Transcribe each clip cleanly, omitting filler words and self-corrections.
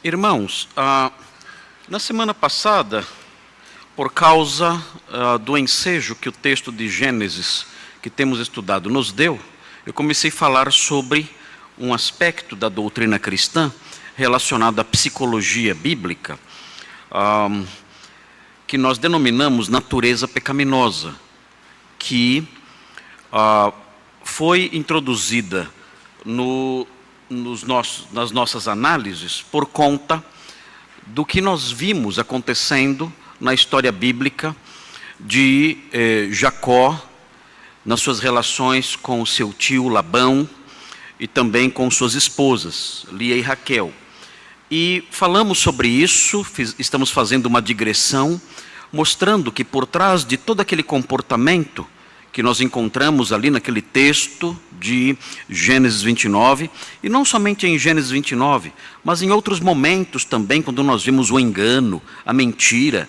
Irmãos, na semana passada, por causa do ensejo que o texto de Gênesis que temos estudado nos deu, eu comecei a falar sobre um aspecto da doutrina cristã relacionado à psicologia bíblica, que nós denominamos natureza pecaminosa, que foi introduzida nas nossas análises por conta do que nós vimos acontecendo na história bíblica de Jacó, nas suas relações com o seu tio Labão e também com suas esposas, Lia e Raquel. E falamos sobre isso, estamos fazendo uma digressão, mostrando que por trás de todo aquele comportamento que nós encontramos ali naquele texto de Gênesis 29, e não somente em Gênesis 29, mas em outros momentos também, quando nós vimos o engano, a mentira,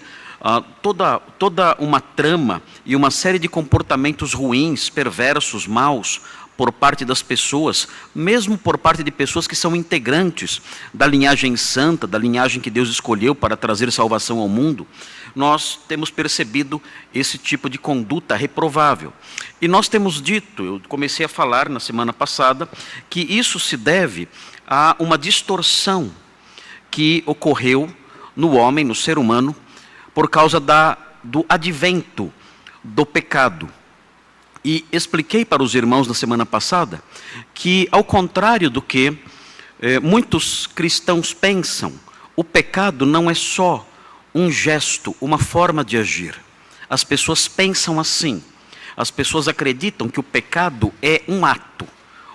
toda uma trama e uma série de comportamentos ruins, perversos, maus, por parte das pessoas, mesmo por parte de pessoas que são integrantes da linhagem santa, da linhagem que Deus escolheu para trazer salvação ao mundo, nós temos percebido esse tipo de conduta reprovável. E nós temos dito, eu comecei a falar na semana passada, que isso se deve a uma distorção que ocorreu no homem, no ser humano, por causa do advento do pecado. E expliquei para os irmãos na semana passada que, ao contrário do que muitos cristãos pensam, o pecado não é só um gesto, uma forma de agir. As pessoas pensam assim. As pessoas acreditam que o pecado é um ato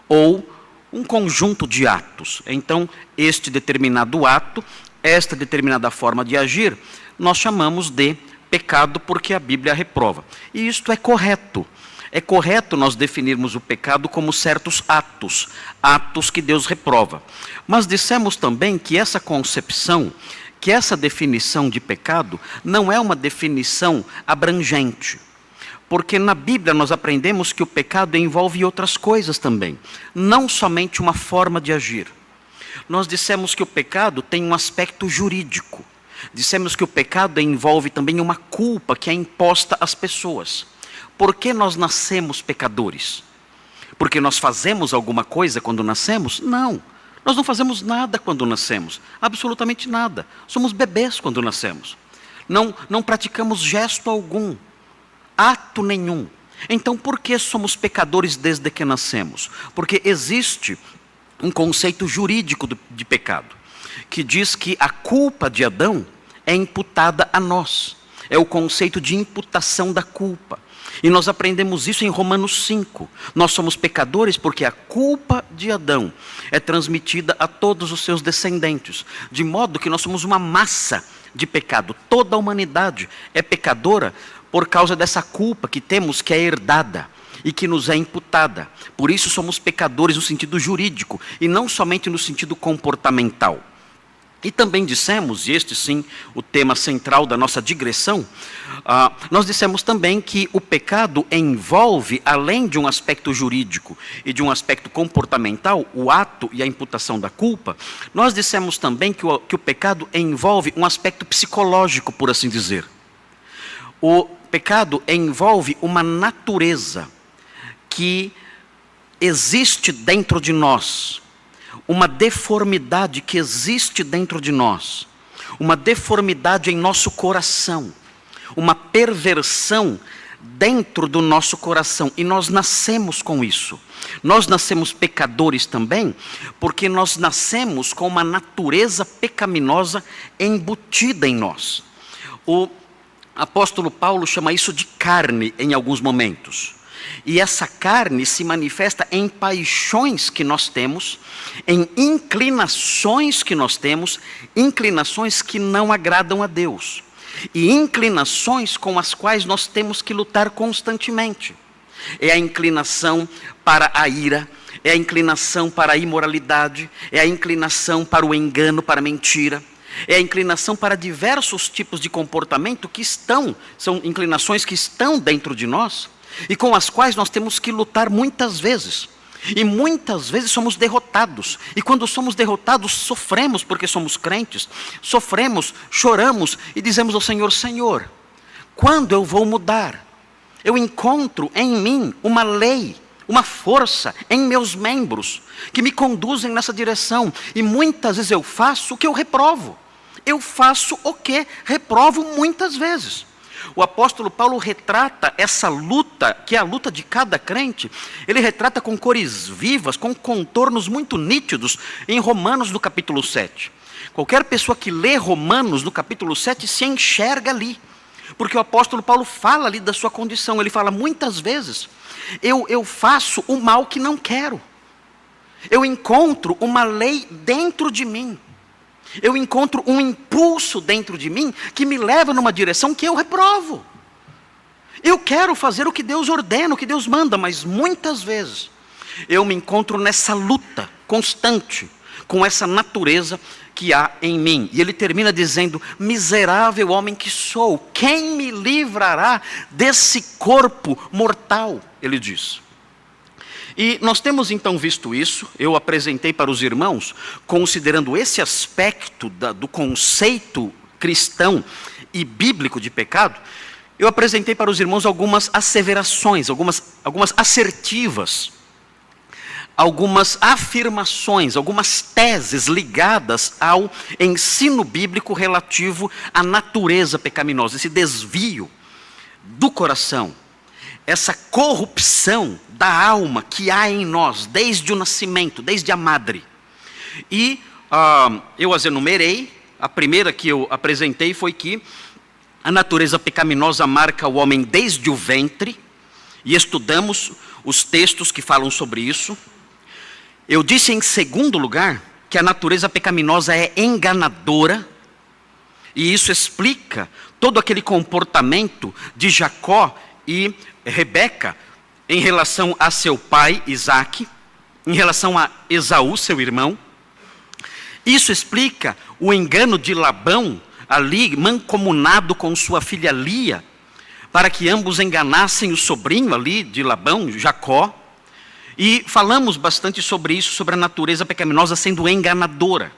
ou um conjunto de atos. Então, este determinado ato, esta determinada forma de agir, nós chamamos de pecado porque a Bíblia reprova. E isto é correto. É correto nós definirmos o pecado como certos atos, atos que Deus reprova. Mas dissemos também que essa concepção, que essa definição de pecado não é uma definição abrangente. Porque na Bíblia nós aprendemos que o pecado envolve outras coisas também, não somente uma forma de agir. Nós dissemos que o pecado tem um aspecto jurídico. Dissemos que o pecado envolve também uma culpa que é imposta às pessoas. Por que nós nascemos pecadores? Porque nós fazemos alguma coisa quando nascemos? Não, nós não fazemos nada quando nascemos, absolutamente nada. Somos bebês quando nascemos. Não praticamos gesto algum, ato nenhum. Então por que somos pecadores desde que nascemos? Porque existe um conceito jurídico de pecado, que diz que a culpa de Adão é imputada a nós. É o conceito de imputação da culpa. E nós aprendemos isso em Romanos 5. Nós somos pecadores porque a culpa de Adão é transmitida a todos os seus descendentes. De modo que nós somos uma massa de pecado. Toda a humanidade é pecadora por causa dessa culpa que temos, que é herdada e que nos é imputada. Por isso somos pecadores no sentido jurídico e não somente no sentido comportamental. E também dissemos, e este sim, o tema central da nossa digressão, nós dissemos também que o pecado envolve, além de um aspecto jurídico e de um aspecto comportamental, o ato e a imputação da culpa, nós dissemos também que o pecado envolve um aspecto psicológico, por assim dizer. O pecado envolve uma natureza que existe dentro de nós, uma deformidade que existe dentro de nós, uma deformidade em nosso coração, uma perversão dentro do nosso coração, e nós nascemos com isso. Nós nascemos pecadores também, porque nós nascemos com uma natureza pecaminosa embutida em nós. O apóstolo Paulo chama isso de carne em alguns momentos. E essa carne se manifesta em paixões que nós temos, em inclinações que nós temos, inclinações que não agradam a Deus. E inclinações com as quais nós temos que lutar constantemente. É a inclinação para a ira, é a inclinação para a imoralidade, é a inclinação para o engano, para a mentira. É a inclinação para diversos tipos de comportamento são inclinações que estão dentro de nós, e com as quais nós temos que lutar muitas vezes. E muitas vezes somos derrotados. E quando somos derrotados, sofremos porque somos crentes. Sofremos, choramos e dizemos ao Senhor: Senhor, quando eu vou mudar? Eu encontro em mim uma lei, uma força em meus membros que me conduzem nessa direção. E muitas vezes eu faço o que eu reprovo. Eu faço o que reprovo muitas vezes. O apóstolo Paulo retrata essa luta, que é a luta de cada crente. Ele retrata com cores vivas, com contornos muito nítidos, em Romanos no capítulo 7. Qualquer pessoa que lê Romanos no capítulo 7 se enxerga ali. Porque o apóstolo Paulo fala ali da sua condição. Ele fala: muitas vezes eu faço o mal que não quero. Eu encontro uma lei dentro de mim. Eu encontro um impulso dentro de mim que me leva numa direção que eu reprovo. Eu quero fazer o que Deus ordena, o que Deus manda, mas muitas vezes eu me encontro nessa luta constante com essa natureza que há em mim. E ele termina dizendo: miserável homem que sou, quem me livrará desse corpo mortal? Ele diz. E nós temos então visto isso. Eu apresentei para os irmãos, considerando esse aspecto do conceito cristão e bíblico de pecado, eu apresentei para os irmãos algumas asseverações, algumas assertivas, algumas afirmações, algumas teses ligadas ao ensino bíblico relativo à natureza pecaminosa, esse desvio do coração, essa corrupção da alma que há em nós desde o nascimento, desde a madre. E eu as enumerei. A primeira que eu apresentei foi que a natureza pecaminosa marca o homem desde o ventre, e estudamos os textos que falam sobre isso. Eu disse, em segundo lugar, que a natureza pecaminosa é enganadora, e isso explica todo aquele comportamento de Jacó e Rebeca em relação a seu pai Isaque, em relação a Esaú, seu irmão. Isso explica o engano de Labão, ali mancomunado com sua filha Lia, para que ambos enganassem o sobrinho ali de Labão, Jacó. E falamos bastante sobre isso, sobre a natureza pecaminosa sendo enganadora.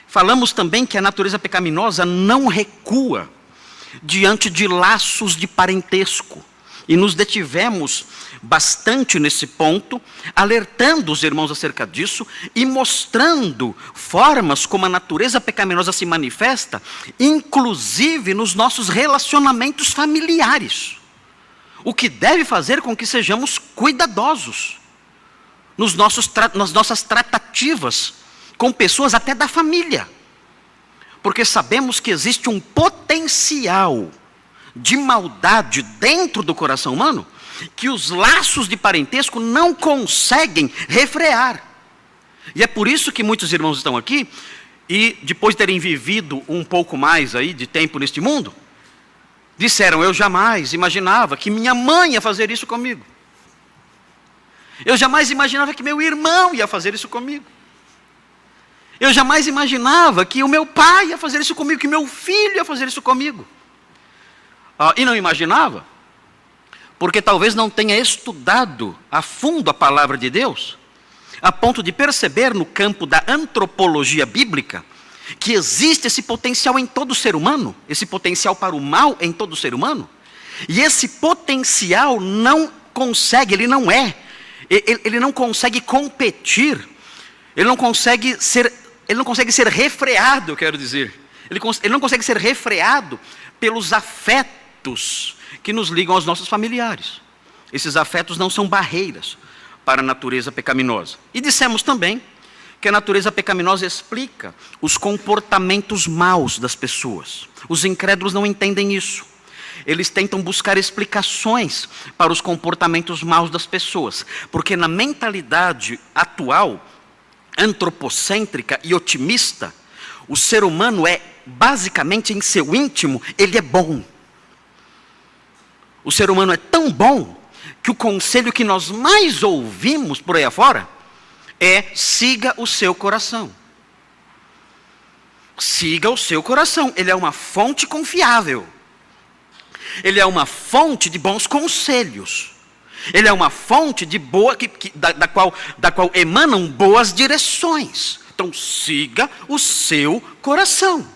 Falamos também que a natureza pecaminosa não recua diante de laços de parentesco. E nos detivemos bastante nesse ponto, alertando os irmãos acerca disso e mostrando formas como a natureza pecaminosa se manifesta, inclusive nos nossos relacionamentos familiares. O que deve fazer com que sejamos cuidadosos nas nossas tratativas com pessoas até da família. Porque sabemos que existe um potencial de maldade dentro do coração humano que os laços de parentesco não conseguem refrear. E é por isso que muitos irmãos estão aqui e, depois de terem vivido um pouco mais aí de tempo neste mundo, disseram: eu jamais imaginava que minha mãe ia fazer isso comigo. Eu jamais imaginava que meu irmão ia fazer isso comigo. Eu jamais imaginava que o meu pai ia fazer isso comigo, que meu filho ia fazer isso comigo. E não imaginava, porque talvez não tenha estudado a fundo a palavra de Deus, a ponto de perceber no campo da antropologia bíblica, que existe esse potencial em todo ser humano, esse potencial para o mal em todo ser humano, e esse potencial não consegue, ele não consegue competir, ele não consegue ser refreado, eu quero dizer, ele não consegue ser refreado pelos afetos que nos ligam aos nossos familiares. Esses afetos não são barreiras para a natureza pecaminosa. E dissemos também que a natureza pecaminosa explica os comportamentos maus das pessoas. Os incrédulos não entendem isso. Eles tentam buscar explicações para os comportamentos maus das pessoas, porque na mentalidade atual, antropocêntrica e otimista, o ser humano é, basicamente em seu íntimo, ele é bom. O ser humano é tão bom que o conselho que nós mais ouvimos por aí afora é: siga o seu coração. Siga o seu coração, ele é uma fonte confiável. Ele é uma fonte de bons conselhos. Ele é uma fonte de boa, da qual emanam boas direções. Então siga o seu coração.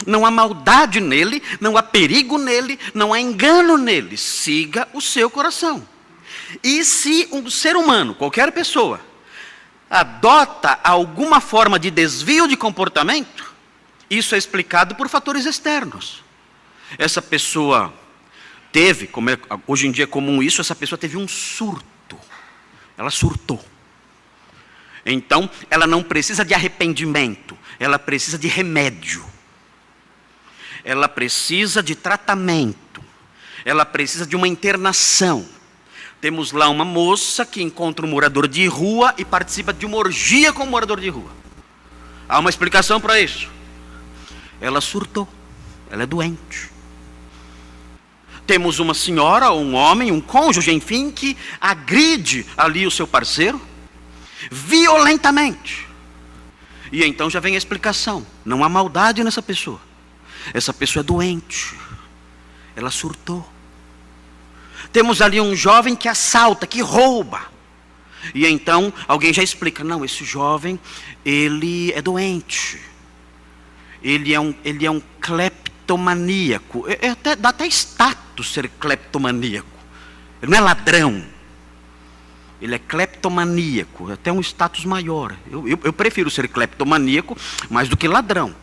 Não há maldade nele, não há perigo nele, não há engano nele. Siga o seu coração. E se um ser humano, qualquer pessoa, adota alguma forma de desvio de comportamento, isso é explicado por fatores externos. Essa pessoa teve, como hoje em dia é comum isso, essa pessoa teve um surto. Ela surtou. Então, ela não precisa de arrependimento, ela precisa de remédio. Ela precisa de tratamento. Ela precisa de uma internação. Temos lá uma moça que encontra um morador de rua e participa de uma orgia com um morador de rua. Há uma explicação para isso. Ela surtou. Ela é doente. Temos uma senhora ou um homem, um cônjuge, enfim, que agride ali o seu parceiro violentamente. E então já vem a explicação. Não há maldade nessa pessoa. Essa pessoa é doente. Ela surtou. Temos ali um jovem que assalta, que rouba. E então alguém já explica. Não, esse jovem, ele é doente. Ele é um cleptomaníaco. Dá até status ser cleptomaníaco. Ele não é ladrão. Ele é cleptomaníaco. Até um status maior. Eu prefiro ser cleptomaníaco mais do que ladrão.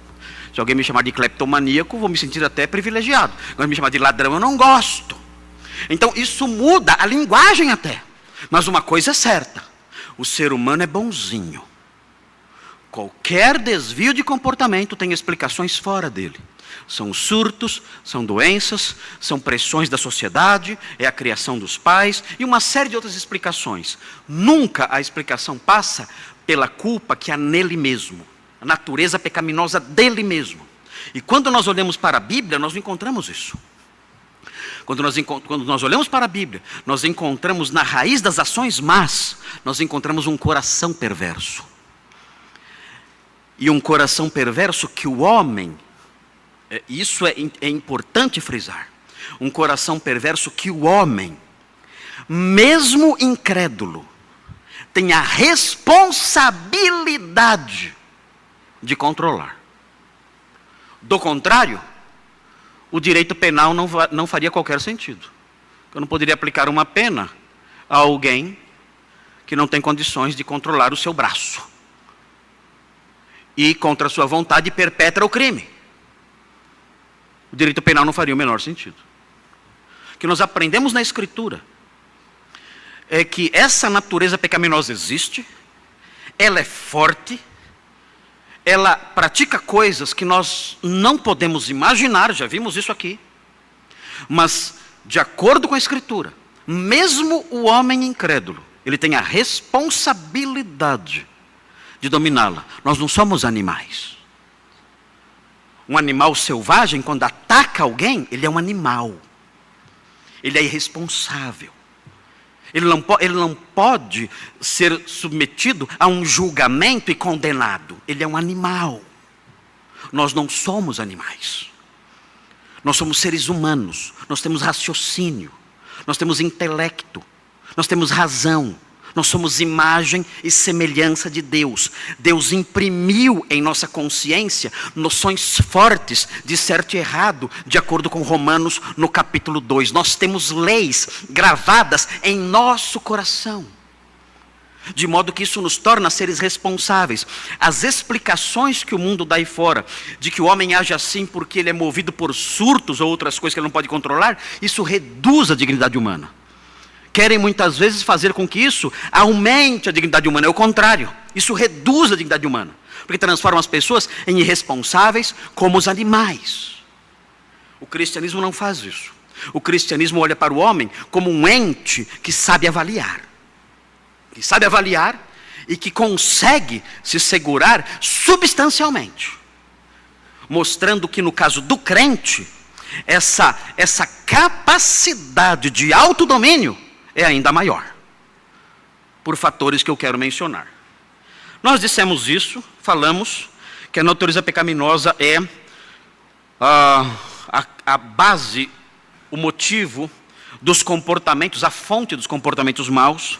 Se alguém me chamar de cleptomaníaco, vou me sentir até privilegiado. Agora me chamar de ladrão, eu não gosto. Então isso muda a linguagem até. Mas uma coisa é certa: o ser humano é bonzinho. Qualquer desvio de comportamento tem explicações fora dele. São surtos, são doenças, são pressões da sociedade, é a criação dos pais e uma série de outras explicações. Nunca a explicação passa pela culpa que há nele mesmo. A natureza pecaminosa dele mesmo. E quando nós olhamos para a Bíblia, nós encontramos isso. Quando nós olhamos para a Bíblia, nós encontramos na raiz das ações más, nós encontramos um coração perverso. E um coração perverso que o homem, isso é importante frisar, um coração perverso que o homem, mesmo incrédulo, tem a responsabilidade de controlar. Do contrário, o direito penal não faria qualquer sentido. Eu não poderia aplicar uma pena a alguém que não tem condições de controlar o seu braço e contra a sua vontade perpetra o crime. O direito penal não faria o menor sentido. O que nós aprendemos na Escritura é que essa natureza pecaminosa existe, ela é forte, ela pratica coisas que nós não podemos imaginar, já vimos isso aqui. Mas, de acordo com a Escritura, mesmo o homem incrédulo, ele tem a responsabilidade de dominá-la. Nós não somos animais. Um animal selvagem, quando ataca alguém, ele é um animal. Ele é irresponsável. Ele não pode ser submetido a um julgamento e condenado. Ele é um animal. Nós não somos animais. Nós somos seres humanos. Nós temos raciocínio. Nós temos intelecto. Nós temos razão. Nós somos imagem e semelhança de Deus. Deus imprimiu em nossa consciência noções fortes de certo e errado, de acordo com Romanos no capítulo 2. Nós temos leis gravadas em nosso coração, de modo que isso nos torna seres responsáveis. As explicações que o mundo dá aí fora, de que o homem age assim porque ele é movido por surtos ou outras coisas que ele não pode controlar, isso reduz a dignidade humana. Querem muitas vezes fazer com que isso aumente a dignidade humana. É o contrário. Isso reduz a dignidade humana. Porque transforma as pessoas em irresponsáveis como os animais. O cristianismo não faz isso. O cristianismo olha para o homem como um ente que sabe avaliar. Que sabe avaliar e que consegue se segurar substancialmente. Mostrando que no caso do crente, essa capacidade de autodomínio é ainda maior, por fatores que eu quero mencionar. Nós dissemos isso, falamos que a natureza pecaminosa é a base, o motivo dos comportamentos, a fonte dos comportamentos maus.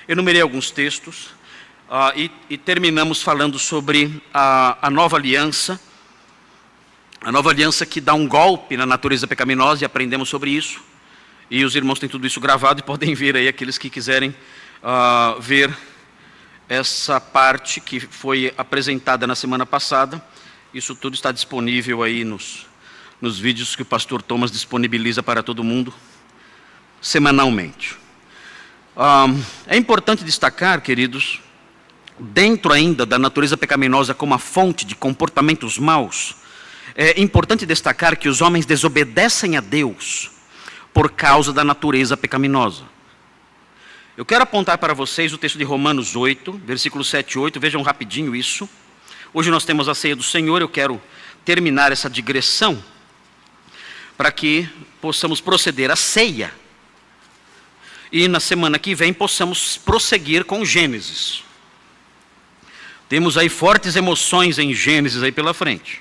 Enumerei alguns textos e terminamos falando sobre a nova aliança. A nova aliança que dá um golpe na natureza pecaminosa, e aprendemos sobre isso. E os irmãos têm tudo isso gravado e podem ver aí, aqueles que quiserem ver essa parte que foi apresentada na semana passada. Isso tudo está disponível aí nos vídeos que o pastor Thomas disponibiliza para todo mundo semanalmente. É importante destacar, queridos, dentro ainda da natureza pecaminosa como a fonte de comportamentos maus, é importante destacar que os homens desobedecem a Deus por causa da natureza pecaminosa. Eu quero apontar para vocês o texto de Romanos 8, versículos 7 e 8, vejam rapidinho isso. Hoje nós temos a ceia do Senhor, eu quero terminar essa digressão para que possamos proceder à ceia. E na semana que vem possamos prosseguir com Gênesis. Temos aí fortes emoções em Gênesis aí pela frente.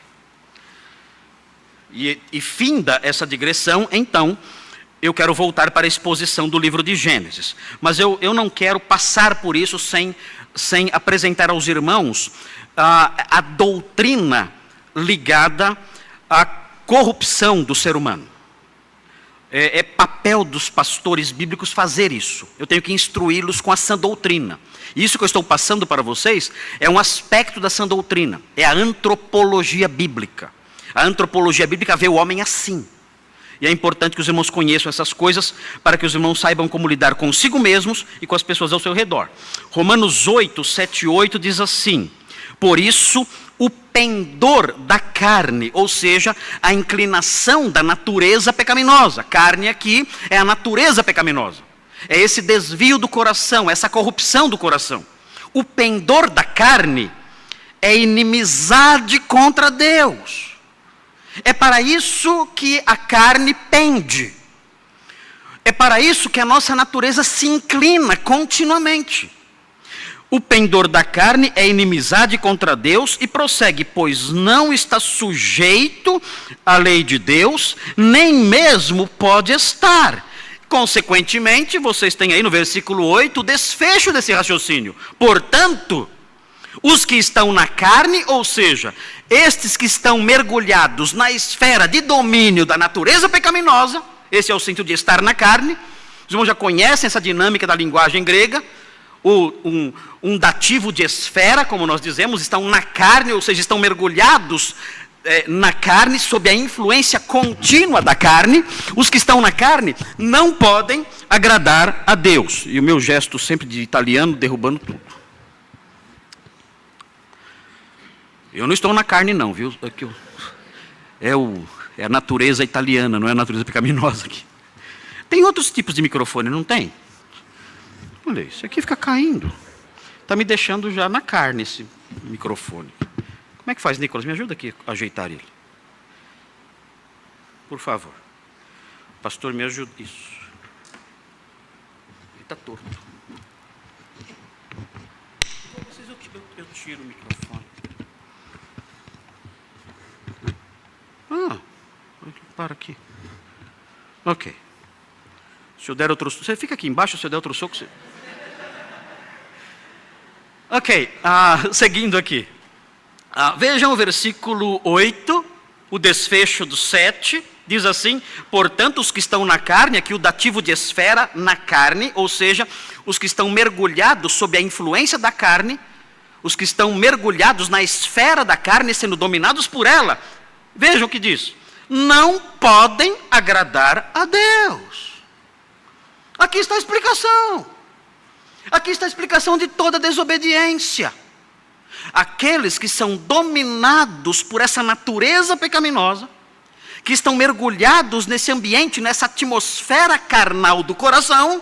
E finda essa digressão, então, eu quero voltar para a exposição do livro de Gênesis. Mas eu não quero passar por isso sem apresentar aos irmãos a doutrina ligada à corrupção do ser humano. É papel dos pastores bíblicos fazer isso. Eu tenho que instruí-los com a sã doutrina. E isso que eu estou passando para vocês é um aspecto da sã doutrina. É a antropologia bíblica. A antropologia bíblica vê o homem assim. E é importante que os irmãos conheçam essas coisas para que os irmãos saibam como lidar consigo mesmos e com as pessoas ao seu redor. Romanos 8, 7 e 8 diz assim: por isso o pendor da carne, ou seja, a inclinação da natureza pecaminosa. Carne aqui é a natureza pecaminosa. É esse desvio do coração, essa corrupção do coração. O pendor da carne é inimizade contra Deus. É para isso que a carne pende. É para isso que a nossa natureza se inclina continuamente. O pendor da carne é inimizade contra Deus e prossegue, pois não está sujeito à lei de Deus, nem mesmo pode estar. Consequentemente, vocês têm aí no versículo 8 o desfecho desse raciocínio. Portanto, os que estão na carne, ou seja, estes que estão mergulhados na esfera de domínio da natureza pecaminosa, esse é o sentido de estar na carne. Os irmãos já conhecem essa dinâmica da linguagem grega. Um dativo de esfera, como nós dizemos, estão na carne, ou seja, estão mergulhados na carne, sob a influência contínua da carne. Os que estão na carne não podem agradar a Deus. E o meu gesto sempre de italiano, derrubando tudo. Eu não estou na carne não, viu? É a natureza italiana, não é a natureza pecaminosa aqui. Tem outros tipos de microfone, não tem? Olha, isso aqui fica caindo. Está me deixando já na carne esse microfone. Como é que faz, Nicolas? Me ajuda aqui a ajeitar ele. Por favor. Pastor, me ajuda. Isso. Ele está torto. Eu tiro o microfone. Para aqui. Ok. Se eu der outro soco... Você fica aqui embaixo, se eu der outro soco... Você... Ok, seguindo aqui. Vejam o versículo 8, o desfecho do 7, diz assim: portanto, os que estão na carne, aqui o dativo de esfera, na carne, ou seja, os que estão mergulhados sob a influência da carne, os que estão mergulhados na esfera da carne, sendo dominados por ela, vejam o que diz: não podem agradar a Deus. Aqui está a explicação. Aqui está a explicação de toda desobediência. Aqueles que são dominados por essa natureza pecaminosa, que estão mergulhados nesse ambiente, nessa atmosfera carnal do coração,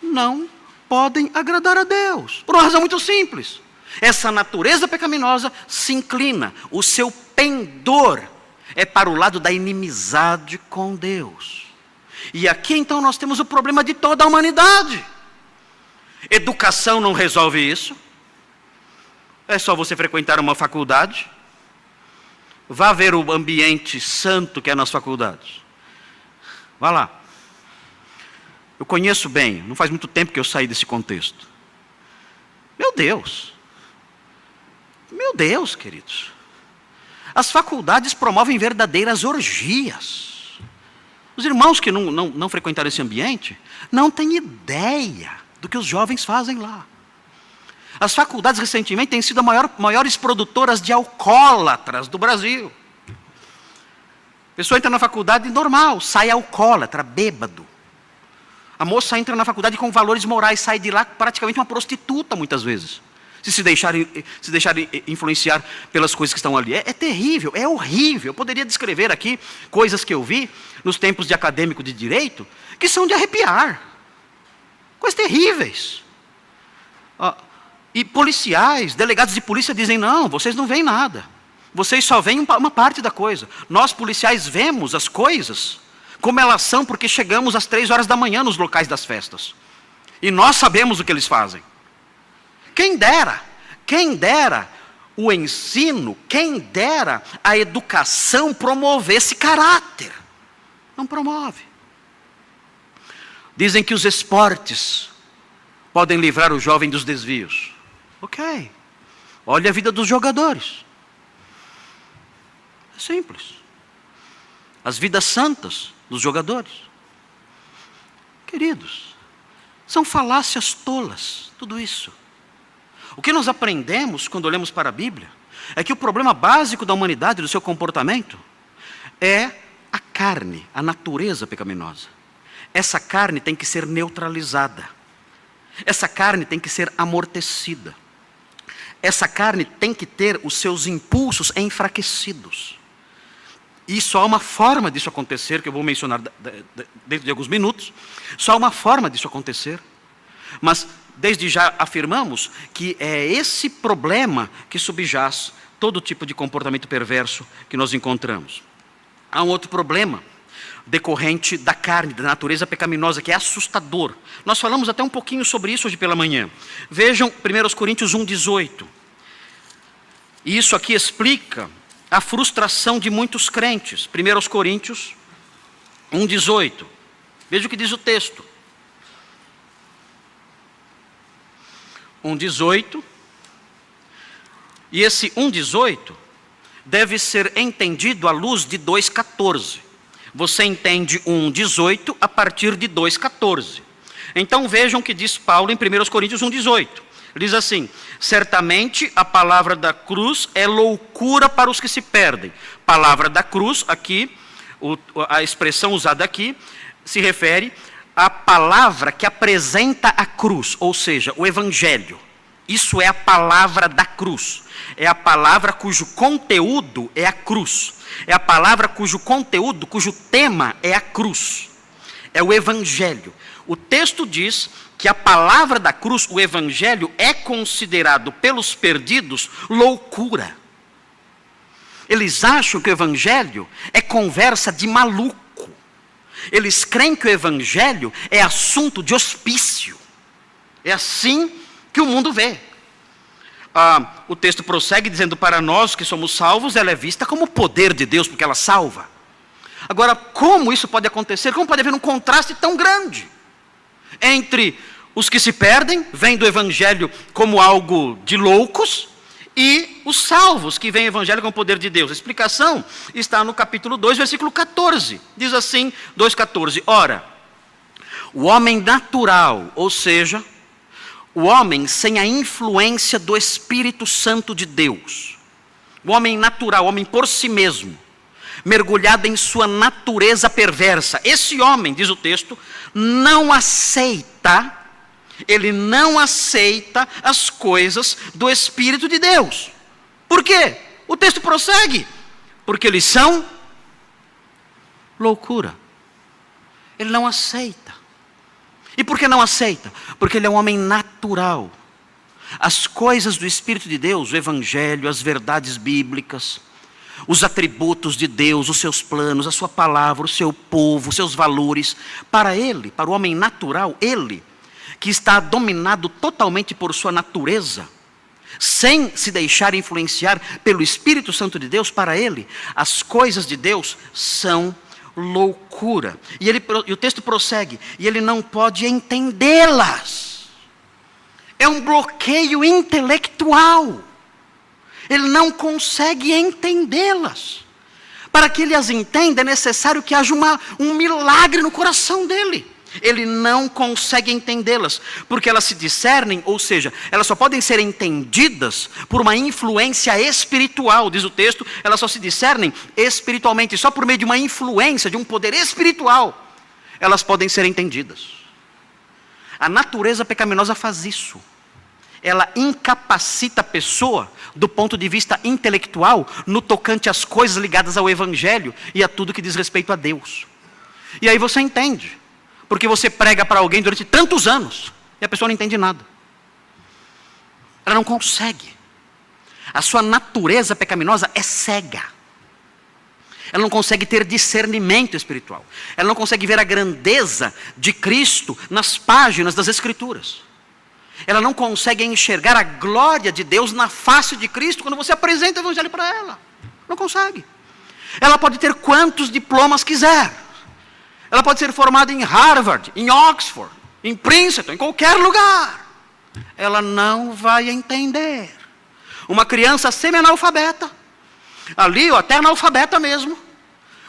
não podem agradar a Deus. Por uma razão muito simples. Essa natureza pecaminosa se inclina, o seu pendor é para o lado da inimizade com Deus. E aqui então nós temos o problema de toda a humanidade. Educação não resolve isso. É só você frequentar uma faculdade. Vá ver o ambiente santo que é nas faculdades. Vá lá. Eu conheço bem, não faz muito tempo que eu saí desse contexto. Meu Deus, queridos. As faculdades promovem verdadeiras orgias. Os irmãos que não frequentaram esse ambiente não têm ideia do que os jovens fazem lá. As faculdades recentemente têm sido as maiores produtoras de alcoólatras do Brasil. A pessoa entra na faculdade normal, sai alcoólatra, bêbado. A moça entra na faculdade com valores morais, sai de lá praticamente uma prostituta muitas vezes. Se deixarem influenciar pelas coisas que estão ali. É terrível, é horrível. Eu poderia descrever aqui coisas que eu vi nos tempos de acadêmico de direito, que são de arrepiar. Coisas terríveis. E policiais, delegados de polícia dizem, não, vocês não veem nada. Vocês só veem uma parte da coisa. Nós policiais vemos as coisas como elas são, porque chegamos às 3 horas da manhã nos locais das festas. E nós sabemos o que eles fazem. Quem dera o ensino, quem dera a educação promover esse caráter. Não promove. Dizem que os esportes podem livrar o jovem dos desvios. Ok. Olha a vida dos jogadores. É simples. As vidas santas dos jogadores. Queridos, são falácias tolas, tudo isso. O que nós aprendemos quando olhamos para a Bíblia é que o problema básico da humanidade, do seu comportamento, é a carne, a natureza pecaminosa. Essa carne tem que ser neutralizada. Essa carne tem que ser amortecida. Essa carne tem que ter os seus impulsos enfraquecidos. E só há uma forma disso acontecer, que eu vou mencionar dentro de alguns minutos. Só há uma forma disso acontecer. Mas desde já afirmamos que é esse problema que subjaz todo tipo de comportamento perverso que nós encontramos. Há um outro problema decorrente da carne, da natureza pecaminosa, que é assustador. Nós falamos até um pouquinho sobre isso hoje pela manhã. Vejam 1 Coríntios 1,18. E isso aqui explica a frustração de muitos crentes. 1 Coríntios 1,18. Veja o que diz o texto. 1,18. E esse 1,18 deve ser entendido à luz de 2,14. Você entende 1,18 a partir de 2,14. Então vejam o que diz Paulo em 1 Coríntios 1,18. Ele diz assim: certamente a palavra da cruz é loucura para os que se perdem. Palavra da cruz, aqui, a expressão usada aqui, se refere à palavra que apresenta a cruz, ou seja, o evangelho. Isso é a palavra da cruz. É a palavra cujo conteúdo é a cruz. É a palavra cujo conteúdo, cujo tema é a cruz. É o evangelho. O texto diz que a palavra da cruz, o evangelho, é considerado pelos perdidos loucura. Eles acham que o evangelho é conversa de maluco. Eles creem que o evangelho é assunto de hospício. É assim que o mundo vê. O texto prossegue dizendo: para nós que somos salvos, ela é vista como poder de Deus, porque ela salva. Agora, como isso pode acontecer? Como pode haver um contraste tão grande entre os que se perdem, veem do evangelho como algo de loucos, e os salvos que veem o evangelho como poder de Deus? A explicação está no capítulo 2, versículo 14. Diz assim, 2,14. Ora, o homem natural, ou seja, o homem sem a influência do Espírito Santo de Deus, o homem natural, o homem por si mesmo, mergulhado em sua natureza perversa, esse homem, diz o texto, ele não aceita as coisas do Espírito de Deus. Por quê? O texto prossegue: porque eles são loucura. Ele não aceita. E por que não aceita? Porque ele é um homem natural. As coisas do Espírito de Deus, o Evangelho, as verdades bíblicas, os atributos de Deus, os seus planos, a sua palavra, o seu povo, os seus valores, para ele, para o homem natural, ele, que está dominado totalmente por sua natureza, sem se deixar influenciar pelo Espírito Santo de Deus, para ele, as coisas de Deus são loucura. E o texto prossegue, e ele não pode entendê-las. É um bloqueio intelectual. Ele não consegue entendê-las. Para que ele as entenda, é necessário que haja um milagre no coração dele. Ele não consegue entendê-las, porque elas se discernem, ou seja, elas só podem ser entendidas por uma influência espiritual. Diz o texto, elas só se discernem espiritualmente, só por meio de uma influência, de um poder espiritual, elas podem ser entendidas. A natureza pecaminosa faz isso. Ela incapacita a pessoa do ponto de vista intelectual no tocante às coisas ligadas ao Evangelho e a tudo que diz respeito a Deus. E aí você entende, porque você prega para alguém durante tantos anos e a pessoa não entende nada. Ela não consegue. A sua natureza pecaminosa é cega. Ela não consegue ter discernimento espiritual. Ela não consegue ver a grandeza de Cristo nas páginas das Escrituras. Ela não consegue enxergar a glória de Deus na face de Cristo quando você apresenta o Evangelho para ela. Não consegue. Ela pode ter quantos diplomas quiser. Ela pode ser formada em Harvard, em Oxford, em Princeton, em qualquer lugar. Ela não vai entender. Uma criança semi-analfabeta, ali, ou até analfabeta mesmo,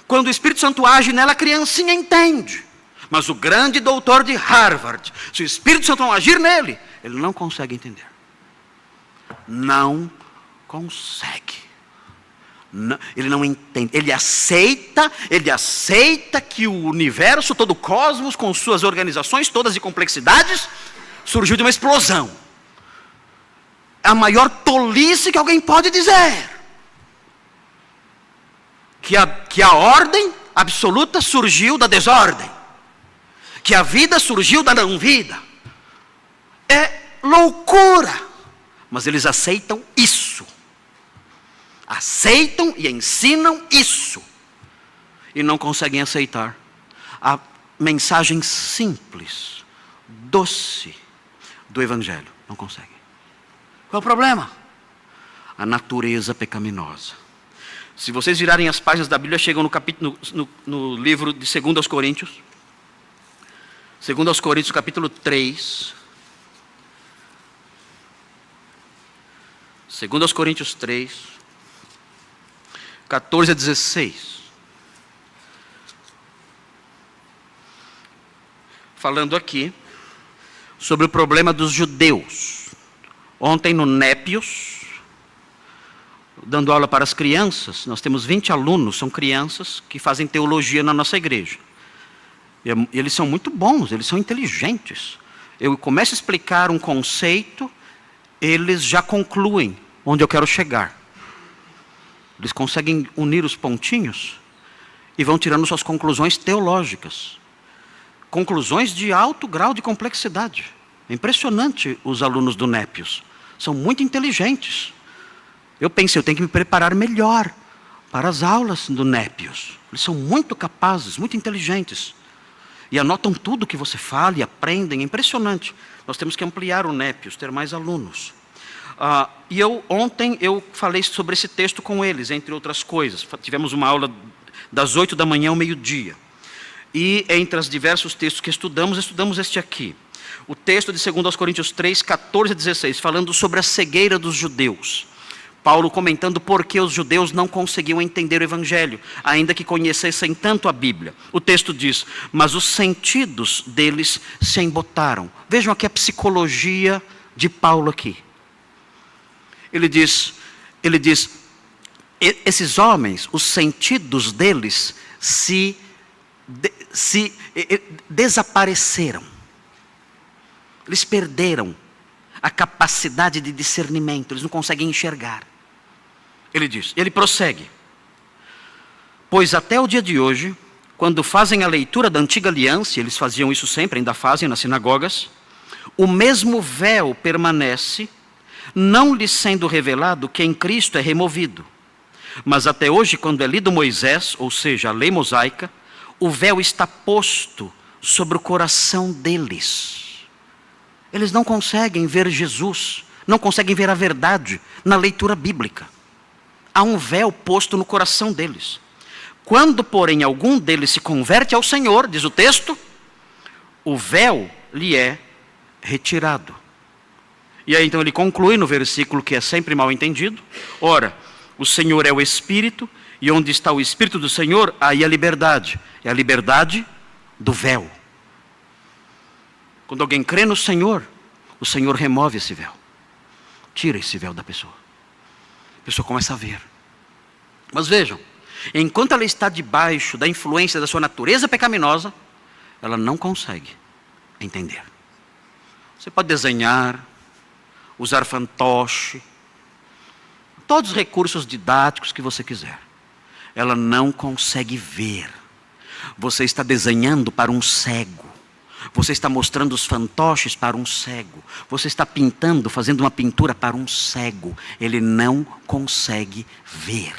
quando o Espírito Santo age nela, a criancinha entende. Mas o grande doutor de Harvard, se o Espírito Santo não agir nele, ele não consegue entender. Não consegue. Não, ele não entende. Ele aceita que o universo, todo o cosmos, com suas organizações todas de complexidades, surgiu de uma explosão. É a maior tolice que alguém pode dizer. Que a ordem absoluta surgiu da desordem. Que a vida surgiu da não vida. É loucura. Mas eles aceitam isso. Aceitam e ensinam isso. E não conseguem aceitar a mensagem simples, doce do Evangelho. Não conseguem. Qual é o problema? A natureza pecaminosa. Se vocês virarem as páginas da Bíblia, chegam no livro de 2 aos Coríntios. 2 aos Coríntios, capítulo 3. 2 aos Coríntios 3, 14 a 16. Falando aqui sobre o problema dos judeus. Ontem no Népios, dando aula para as crianças, nós temos 20 alunos, são crianças que fazem teologia na nossa igreja. E eles são muito bons, eles são inteligentes. Eu começo a explicar um conceito, eles já concluem onde eu quero chegar. Eles conseguem unir os pontinhos e vão tirando suas conclusões teológicas. Conclusões de alto grau de complexidade. É impressionante os alunos do Népios. São muito inteligentes. Eu pensei, eu tenho que me preparar melhor para as aulas do Népios. Eles são muito capazes, muito inteligentes. E anotam tudo que você fala e aprendem. É impressionante. Nós temos que ampliar o Népios, ter mais alunos. Ontem eu falei sobre esse texto com eles, entre outras coisas. Tivemos uma aula das 8 da manhã ao meio-dia. E entre os diversos textos que estudamos este aqui. O texto de 2 aos Coríntios 3, 14 a 16, falando sobre a cegueira dos judeus. Paulo comentando por que os judeus não conseguiam entender o Evangelho, ainda que conhecessem tanto a Bíblia. O texto diz, mas os sentidos deles se embotaram. Vejam aqui a psicologia de Paulo aqui. Ele diz, esses homens, os sentidos deles se desapareceram. Eles perderam a capacidade de discernimento, eles não conseguem enxergar. Ele prossegue. Pois até o dia de hoje, quando fazem a leitura da antiga aliança, eles faziam isso sempre, ainda fazem nas sinagogas, o mesmo véu permanece, não lhes sendo revelado que em Cristo é removido. Mas até hoje, quando é lido Moisés, ou seja, a lei mosaica, o véu está posto sobre o coração deles. Eles não conseguem ver Jesus, não conseguem ver a verdade na leitura bíblica. Há um véu posto no coração deles. Quando, porém, algum deles se converte ao Senhor, diz o texto, o véu lhe é retirado. E aí então ele conclui no versículo que é sempre mal entendido: ora, o Senhor é o Espírito, e onde está o Espírito do Senhor, aí a liberdade. É a liberdade do véu. Quando alguém crê no Senhor, o Senhor remove esse véu. Tira esse véu da pessoa. A pessoa começa a ver. Mas vejam, enquanto ela está debaixo da influência da sua natureza pecaminosa, ela não consegue entender. Você pode desenhar, usar fantoche, todos os recursos didáticos que você quiser. Ela não consegue ver. Você está desenhando para um cego. Você está mostrando os fantoches para um cego. Você está pintando, fazendo uma pintura para um cego. Ele não consegue ver.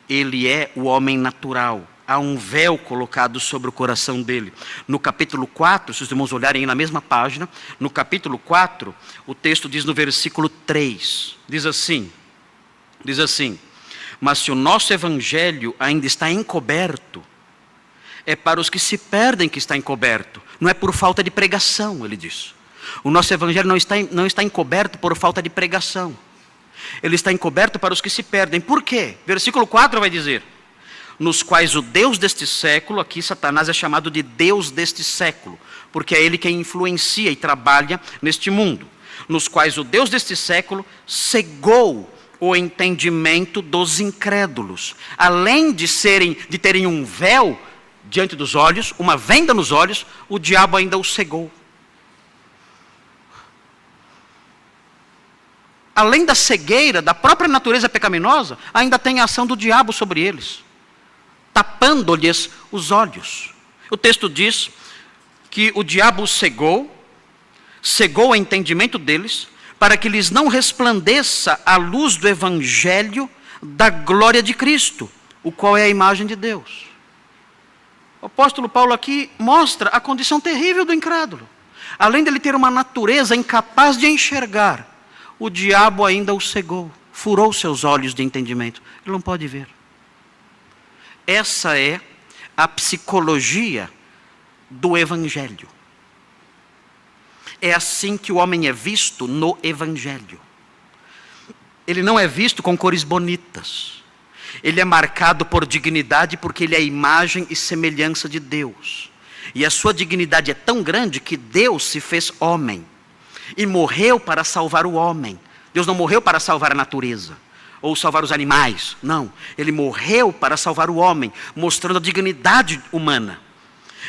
Ele é o homem natural. Há um véu colocado sobre o coração dele. No capítulo 4, se os irmãos olharem aí na mesma página, no capítulo 4, o texto diz no versículo 3, diz assim, mas se o nosso evangelho ainda está encoberto, é para os que se perdem que está encoberto, não é por falta de pregação, ele diz. O nosso evangelho não está encoberto por falta de pregação. Ele está encoberto para os que se perdem. Por quê? Versículo 4 vai dizer: nos quais o Deus deste século, aqui Satanás é chamado de Deus deste século, porque é ele quem influencia e trabalha neste mundo. Nos quais o Deus deste século cegou o entendimento dos incrédulos. Além de terem um véu diante dos olhos, uma venda nos olhos, o diabo ainda os cegou. Além da cegueira da própria natureza pecaminosa, ainda tem a ação do diabo sobre eles, tapando-lhes os olhos. O texto diz que o diabo os cegou o entendimento deles, para que lhes não resplandeça a luz do evangelho da glória de Cristo, o qual é a imagem de Deus. O apóstolo Paulo aqui mostra a condição terrível do incrédulo. Além dele ter uma natureza incapaz de enxergar, o diabo ainda o cegou, furou seus olhos de entendimento. Ele não pode ver. Essa é a psicologia do evangelho. É assim que o homem é visto no evangelho. Ele não é visto com cores bonitas. Ele é marcado por dignidade porque ele é a imagem e semelhança de Deus. E a sua dignidade é tão grande que Deus se fez homem e morreu para salvar o homem. Deus não morreu para salvar a natureza ou salvar os animais, não. Ele morreu para salvar o homem, mostrando a dignidade humana.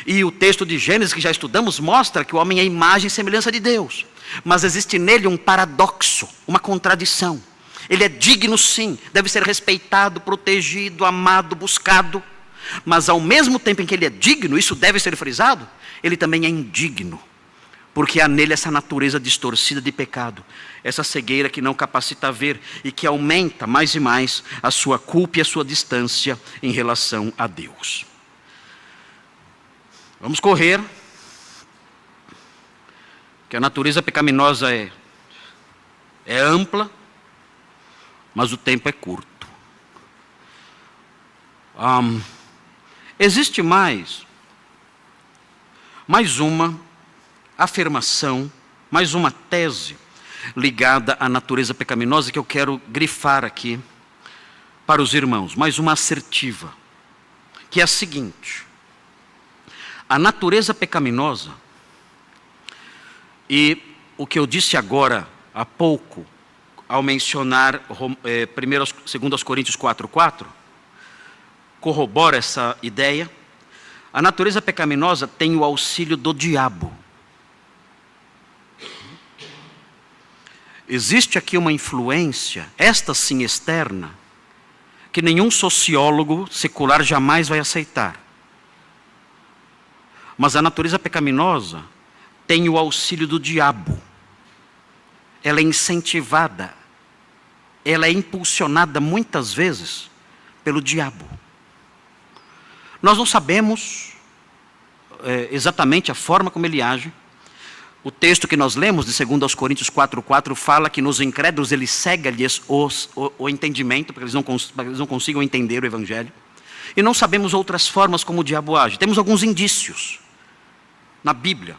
E o texto de Gênesis que já estudamos mostra que o homem é a imagem e semelhança de Deus. Mas existe nele um paradoxo, uma contradição. Ele é digno sim, deve ser respeitado, protegido, amado, buscado. Mas ao mesmo tempo em que ele é digno, isso deve ser frisado, ele também é indigno. Porque há nele essa natureza distorcida de pecado, essa cegueira que não capacita a ver e que aumenta mais e mais a sua culpa e a sua distância em relação a Deus. Vamos correr, que a natureza pecaminosa é ampla, mas o tempo é curto. Existe mais uma afirmação, mais uma tese ligada à natureza pecaminosa que eu quero grifar aqui para os irmãos, mais uma assertiva, que é a seguinte: a natureza pecaminosa, e o que eu disse agora há pouco, ao mencionar 2 Coríntios 4:4, corrobora essa ideia. A natureza pecaminosa tem o auxílio do diabo. Existe aqui uma influência, esta sim externa, que nenhum sociólogo secular jamais vai aceitar. Mas a natureza pecaminosa tem o auxílio do diabo. Ela é incentivada, ela é impulsionada muitas vezes pelo diabo. Nós não sabemos exatamente a forma como ele age. O texto que nós lemos de 2 Coríntios 4:4 fala que nos incrédulos ele cega-lhes o entendimento, para que eles não consigam entender o evangelho. E não sabemos outras formas como o diabo age. Temos alguns indícios na Bíblia.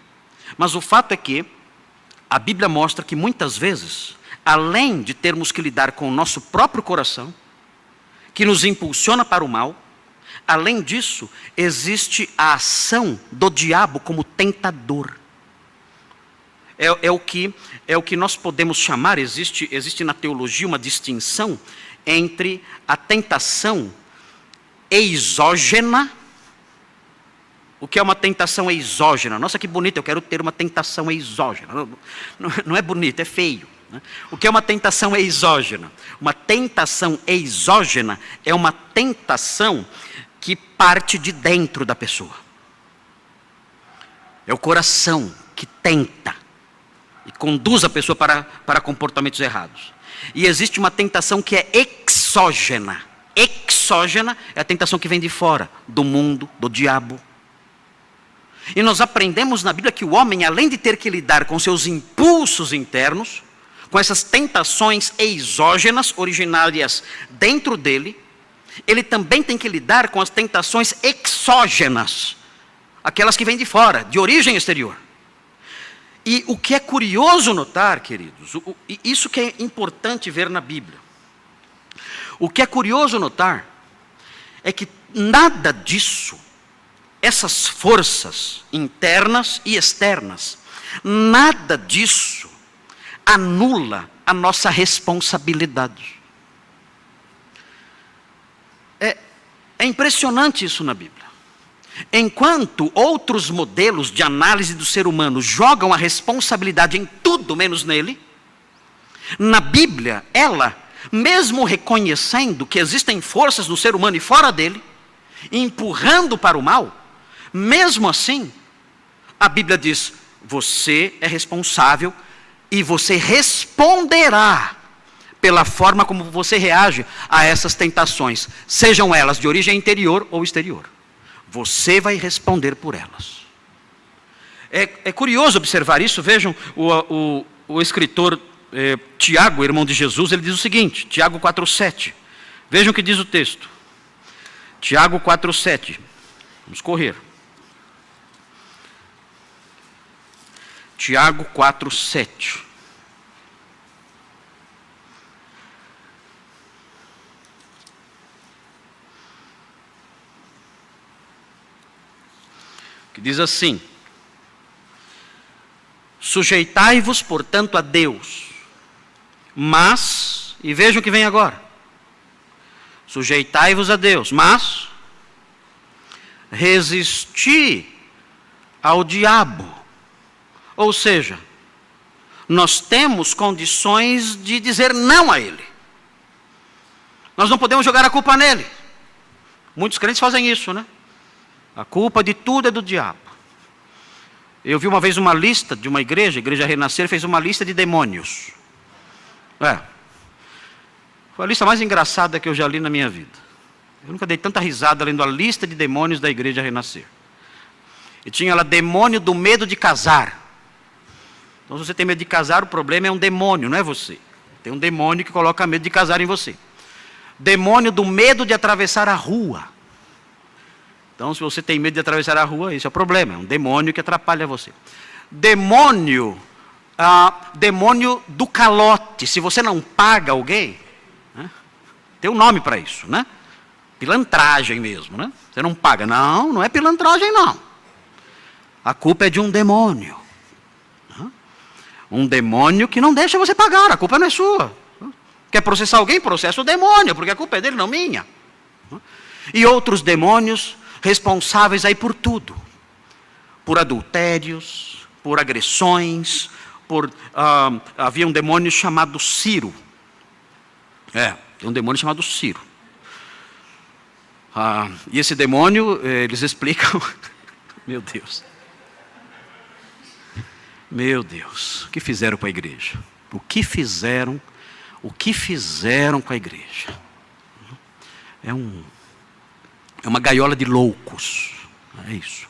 Mas o fato é que a Bíblia mostra que muitas vezes, além de termos que lidar com o nosso próprio coração, que nos impulsiona para o mal, além disso, existe a ação do diabo como tentador. É o que nós podemos chamar, existe na teologia uma distinção entre a tentação exógena. O que é uma tentação exógena? Nossa, que bonito, eu quero ter uma tentação exógena. Não é bonito, é feio. Né? O que é uma tentação exógena? Uma tentação exógena é uma tentação que parte de dentro da pessoa. É o coração que tenta e conduz a pessoa para comportamentos errados. E existe uma tentação que é exógena. Exógena é a tentação que vem de fora, do mundo, do diabo. E nós aprendemos na Bíblia que o homem, além de ter que lidar com seus impulsos internos, com essas tentações exógenas, originárias dentro dele, ele também tem que lidar com as tentações exógenas, aquelas que vêm de fora, de origem exterior. E o que é curioso notar, queridos, isso que é importante ver na Bíblia, o que é curioso notar é que nada disso, essas forças internas e externas, nada disso anula a nossa responsabilidade. É impressionante isso na Bíblia. Enquanto outros modelos de análise do ser humano jogam a responsabilidade em tudo menos nele, na Bíblia, ela, mesmo reconhecendo que existem forças no ser humano e fora dele, empurrando para o mal, mesmo assim, a Bíblia diz: você é responsável e você responderá pela forma como você reage a essas tentações, sejam elas de origem interior ou exterior. Você vai responder por elas. É curioso observar isso. Vejam, o escritor Tiago, irmão de Jesus, ele diz o seguinte, Tiago 4,7. Vejam o que diz o texto. Tiago 4,7. Vamos correr. Tiago 4,7. Que diz assim: sujeitai-vos, portanto, a Deus, mas, e vejam o que vem agora, sujeitai-vos a Deus, mas resisti ao diabo. Ou seja, nós temos condições de dizer não a ele. Nós não podemos jogar a culpa nele. Muitos crentes fazem isso, né? A culpa de tudo é do diabo. Eu vi uma vez uma lista de uma igreja, a Igreja Renascer, fez uma lista de demônios. Foi a lista mais engraçada que eu já li na minha vida. Eu nunca dei tanta risada lendo a lista de demônios da Igreja Renascer. E tinha lá demônio do medo de casar. Então, se você tem medo de casar, o problema é um demônio, não é você. Tem um demônio que coloca medo de casar em você. Demônio do medo de atravessar a rua. Então, se você tem medo de atravessar a rua, esse é o problema. É um demônio que atrapalha você. Demônio do calote. Se você não paga alguém, né? Tem um nome para isso, né? Pilantragem mesmo, né? Você não paga. Não, não é pilantragem, não. A culpa é de um demônio. Um demônio que não deixa você pagar. A culpa não é sua. Quer processar alguém? Processa o demônio, porque a culpa é dele, não minha. E outros demônios responsáveis aí por tudo. Por adultérios, por agressões, havia um demônio chamado Ciro. Tem um demônio chamado Ciro. E esse demônio, eles explicam... Meu Deus. Meu Deus, o que fizeram com a igreja? O que fizeram com a igreja? É uma gaiola de loucos, é isso.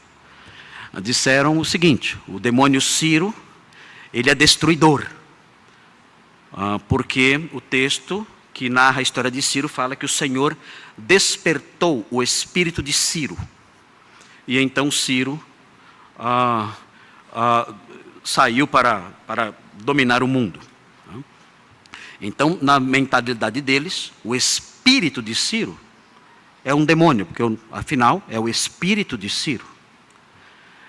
Disseram o seguinte: o demônio Ciro, ele é destruidor, porque o texto que narra a história de Ciro, fala que o Senhor despertou o espírito de Ciro. E então Ciro saiu para dominar o mundo. Então, na mentalidade deles, o espírito de Ciro é um demônio, porque afinal é o espírito de Ciro.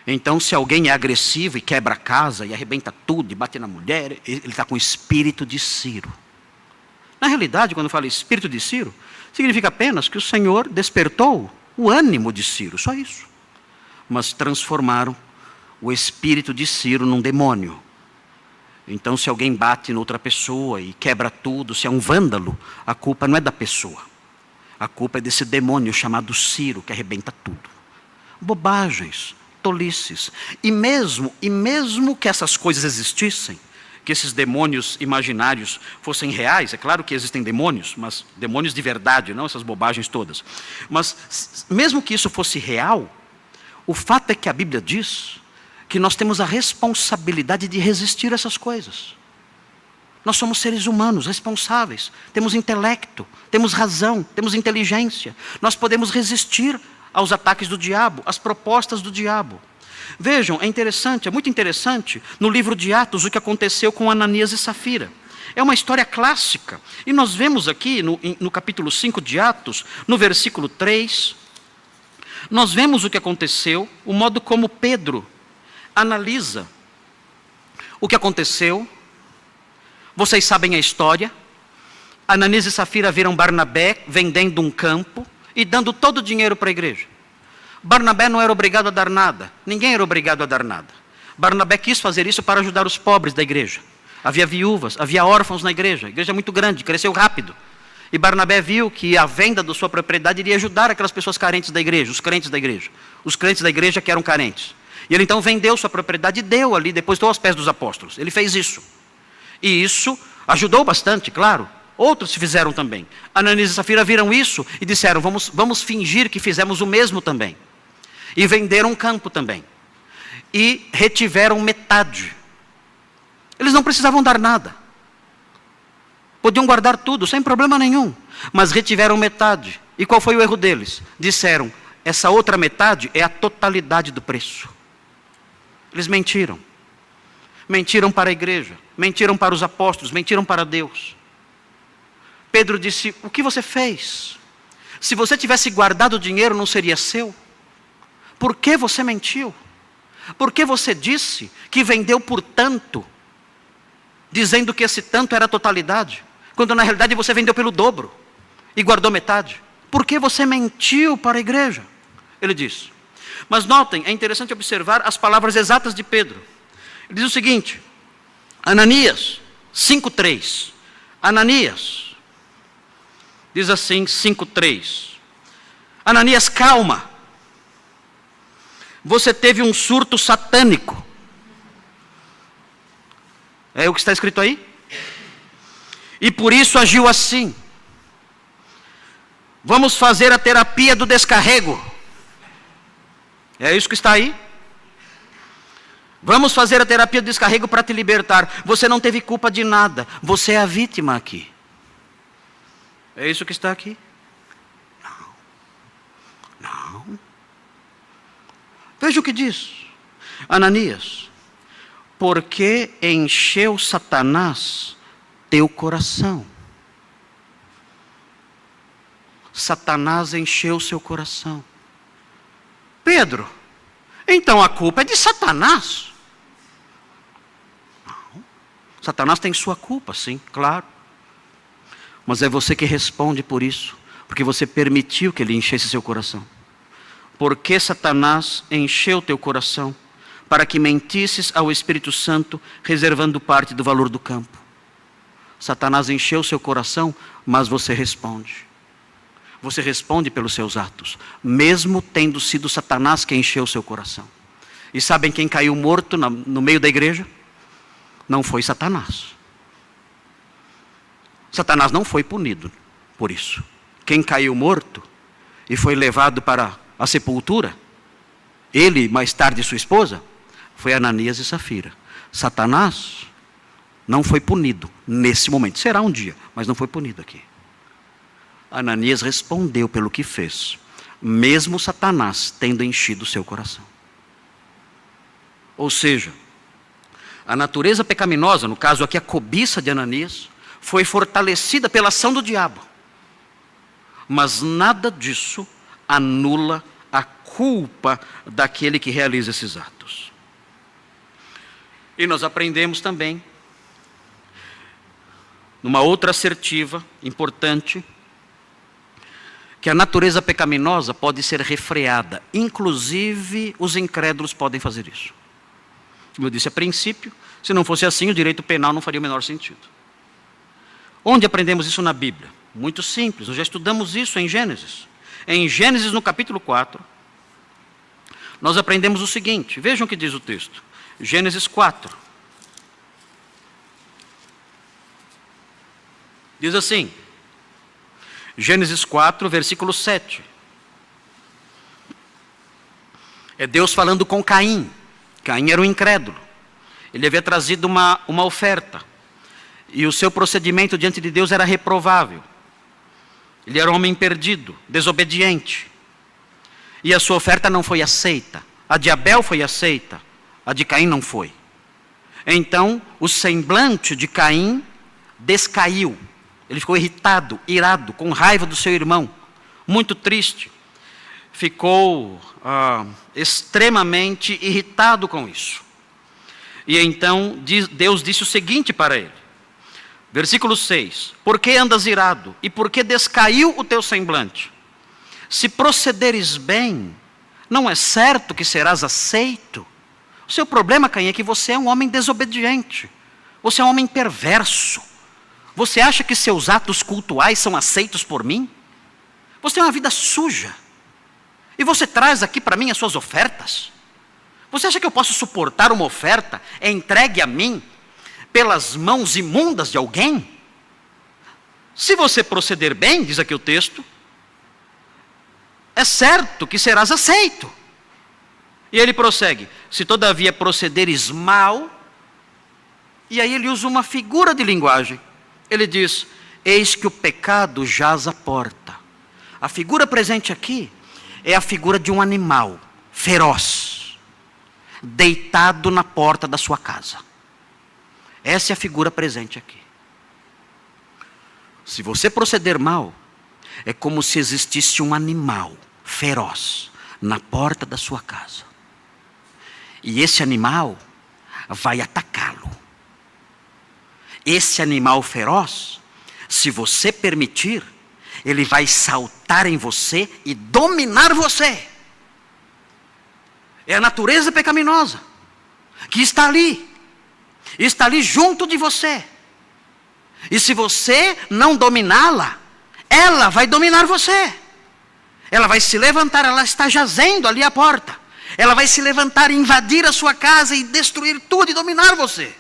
Então, se alguém é agressivo e quebra a casa e arrebenta tudo e bate na mulher, ele está com o espírito de Ciro. Na realidade, quando fala espírito de Ciro, significa apenas que o Senhor despertou o ânimo de Ciro, só isso. Mas transformaram o espírito de Ciro num demônio. Então, se alguém bate noutra pessoa e quebra tudo, se é um vândalo, a culpa não é da pessoa. A culpa é desse demônio chamado Ciro, que arrebenta tudo. Bobagens, tolices. E mesmo que essas coisas existissem, que esses demônios imaginários fossem reais, é claro que existem demônios, mas demônios de verdade, não essas bobagens todas. Mas mesmo que isso fosse real, o fato é que a Bíblia diz que nós temos a responsabilidade de resistir a essas coisas. Nós somos seres humanos responsáveis, temos intelecto, temos razão, temos inteligência. Nós podemos resistir aos ataques do diabo, às propostas do diabo. Vejam, é muito interessante, no livro de Atos, o que aconteceu com Ananias e Safira. É uma história clássica. E nós vemos aqui, no capítulo 5 de Atos, no versículo 3, nós vemos o que aconteceu, o modo como Pedro analisa o que aconteceu. Vocês sabem a história. Ananias e Safira viram Barnabé vendendo um campo e dando todo o dinheiro para a igreja. Barnabé não era obrigado a dar nada. Ninguém era obrigado a dar nada. Barnabé quis fazer isso para ajudar os pobres da igreja. Havia viúvas, havia órfãos na igreja. A igreja é muito grande, cresceu rápido. E Barnabé viu que a venda da sua propriedade iria ajudar aquelas pessoas carentes da igreja, os crentes da igreja. Os crentes da igreja que eram carentes. E ele então vendeu sua propriedade e deu ali, depositou aos pés dos apóstolos. Ele fez isso. E isso ajudou bastante, claro. Outros se fizeram também. Ananias e Safira viram isso e disseram, vamos fingir que fizemos o mesmo também. E venderam um campo também. E retiveram metade. Eles não precisavam dar nada. Podiam guardar tudo, sem problema nenhum. Mas retiveram metade. E qual foi o erro deles? Disseram, essa outra metade é a totalidade do preço. Eles mentiram. Mentiram para a igreja. Mentiram para os apóstolos. Mentiram para Deus. Pedro disse, o que você fez? Se você tivesse guardado o dinheiro, não seria seu? Por que você mentiu? Por que você disse que vendeu por tanto, dizendo que esse tanto era a totalidade, quando na realidade você vendeu pelo dobro e guardou metade? Por que você mentiu para a igreja? Ele diz. Mas notem, é interessante observar as palavras exatas de Pedro. Ele diz o seguinte, Ananias, 5:3. Ananias, diz assim, 5:3. Ananias, calma. Você teve um surto satânico. É o que está escrito aí? E por isso agiu assim. Vamos fazer a terapia do descarrego. É isso que está aí? Vamos fazer a terapia do descarrego para te libertar. Você não teve culpa de nada. Você é a vítima aqui. É isso que está aqui? Não. Veja o que diz. Ananias, porque encheu Satanás teu coração. Satanás encheu seu coração. Pedro, então a culpa é de Satanás. Não. Satanás tem sua culpa, sim, claro. Mas é você que responde por isso, porque você permitiu que ele enchesse seu coração. Porque Satanás encheu teu coração, para que mentisses ao Espírito Santo, reservando parte do valor do campo. Satanás encheu seu coração, mas você responde. Você responde pelos seus atos, mesmo tendo sido Satanás quem encheu seu coração. E sabem quem caiu morto no meio da igreja? Não foi Satanás. Satanás não foi punido por isso. Quem caiu morto e foi levado para a sepultura, ele, mais tarde sua esposa, foi Ananias e Safira. Satanás não foi punido nesse momento. Será um dia, mas não foi punido aqui. Ananias respondeu pelo que fez, mesmo Satanás tendo enchido o seu coração. Ou seja, a natureza pecaminosa, no caso aqui a cobiça de Ananias, foi fortalecida pela ação do diabo. Mas nada disso anula a culpa daquele que realiza esses atos. E nós aprendemos também, numa outra assertiva importante, que a natureza pecaminosa pode ser refreada. Inclusive, os incrédulos podem fazer isso. Como eu disse a princípio, se não fosse assim, o direito penal não faria o menor sentido. Onde aprendemos isso na Bíblia? Muito simples, nós já estudamos isso em Gênesis. Em Gênesis, no capítulo 4, nós aprendemos o seguinte, vejam o que diz o texto. Gênesis 4. Diz assim, Gênesis 4, versículo 7. É Deus falando com Caim. Caim era um incrédulo. Ele havia trazido uma oferta. E o seu procedimento diante de Deus era reprovável. Ele era um homem perdido, desobediente. E a sua oferta não foi aceita. A de Abel foi aceita, a de Caim não foi. Então, o semblante de Caim descaiu. Ele ficou irritado, irado, com raiva do seu irmão, muito triste. Ficou extremamente irritado com isso. E então Deus disse o seguinte para ele. Versículo 6. Por que andas irado? E por que descaiu o teu semblante? Se procederes bem, não é certo que serás aceito? O seu problema, Caim, é que você é um homem desobediente. Você é um homem perverso. Você acha que seus atos cultuais são aceitos por mim? Você tem uma vida suja. E você traz aqui para mim as suas ofertas? Você acha que eu posso suportar uma oferta entregue a mim pelas mãos imundas de alguém? Se você proceder bem, diz aqui o texto, é certo que serás aceito. E ele prossegue, se todavia procederes mal, e aí ele usa uma figura de linguagem. Ele diz, eis que o pecado jaz à porta. A figura presente aqui é a figura de um animal feroz, deitado na porta da sua casa. Essa é a figura presente aqui. Se você proceder mal, é como se existisse um animal feroz na porta da sua casa. E esse animal vai atacá-lo. Esse animal feroz, se você permitir, ele vai saltar em você e dominar você. É a natureza pecaminosa que está ali junto de você. E se você não dominá-la, ela vai dominar você. Ela vai se levantar, ela está jazendo ali à porta. Ela vai se levantar, invadir a sua casa e destruir tudo e dominar você.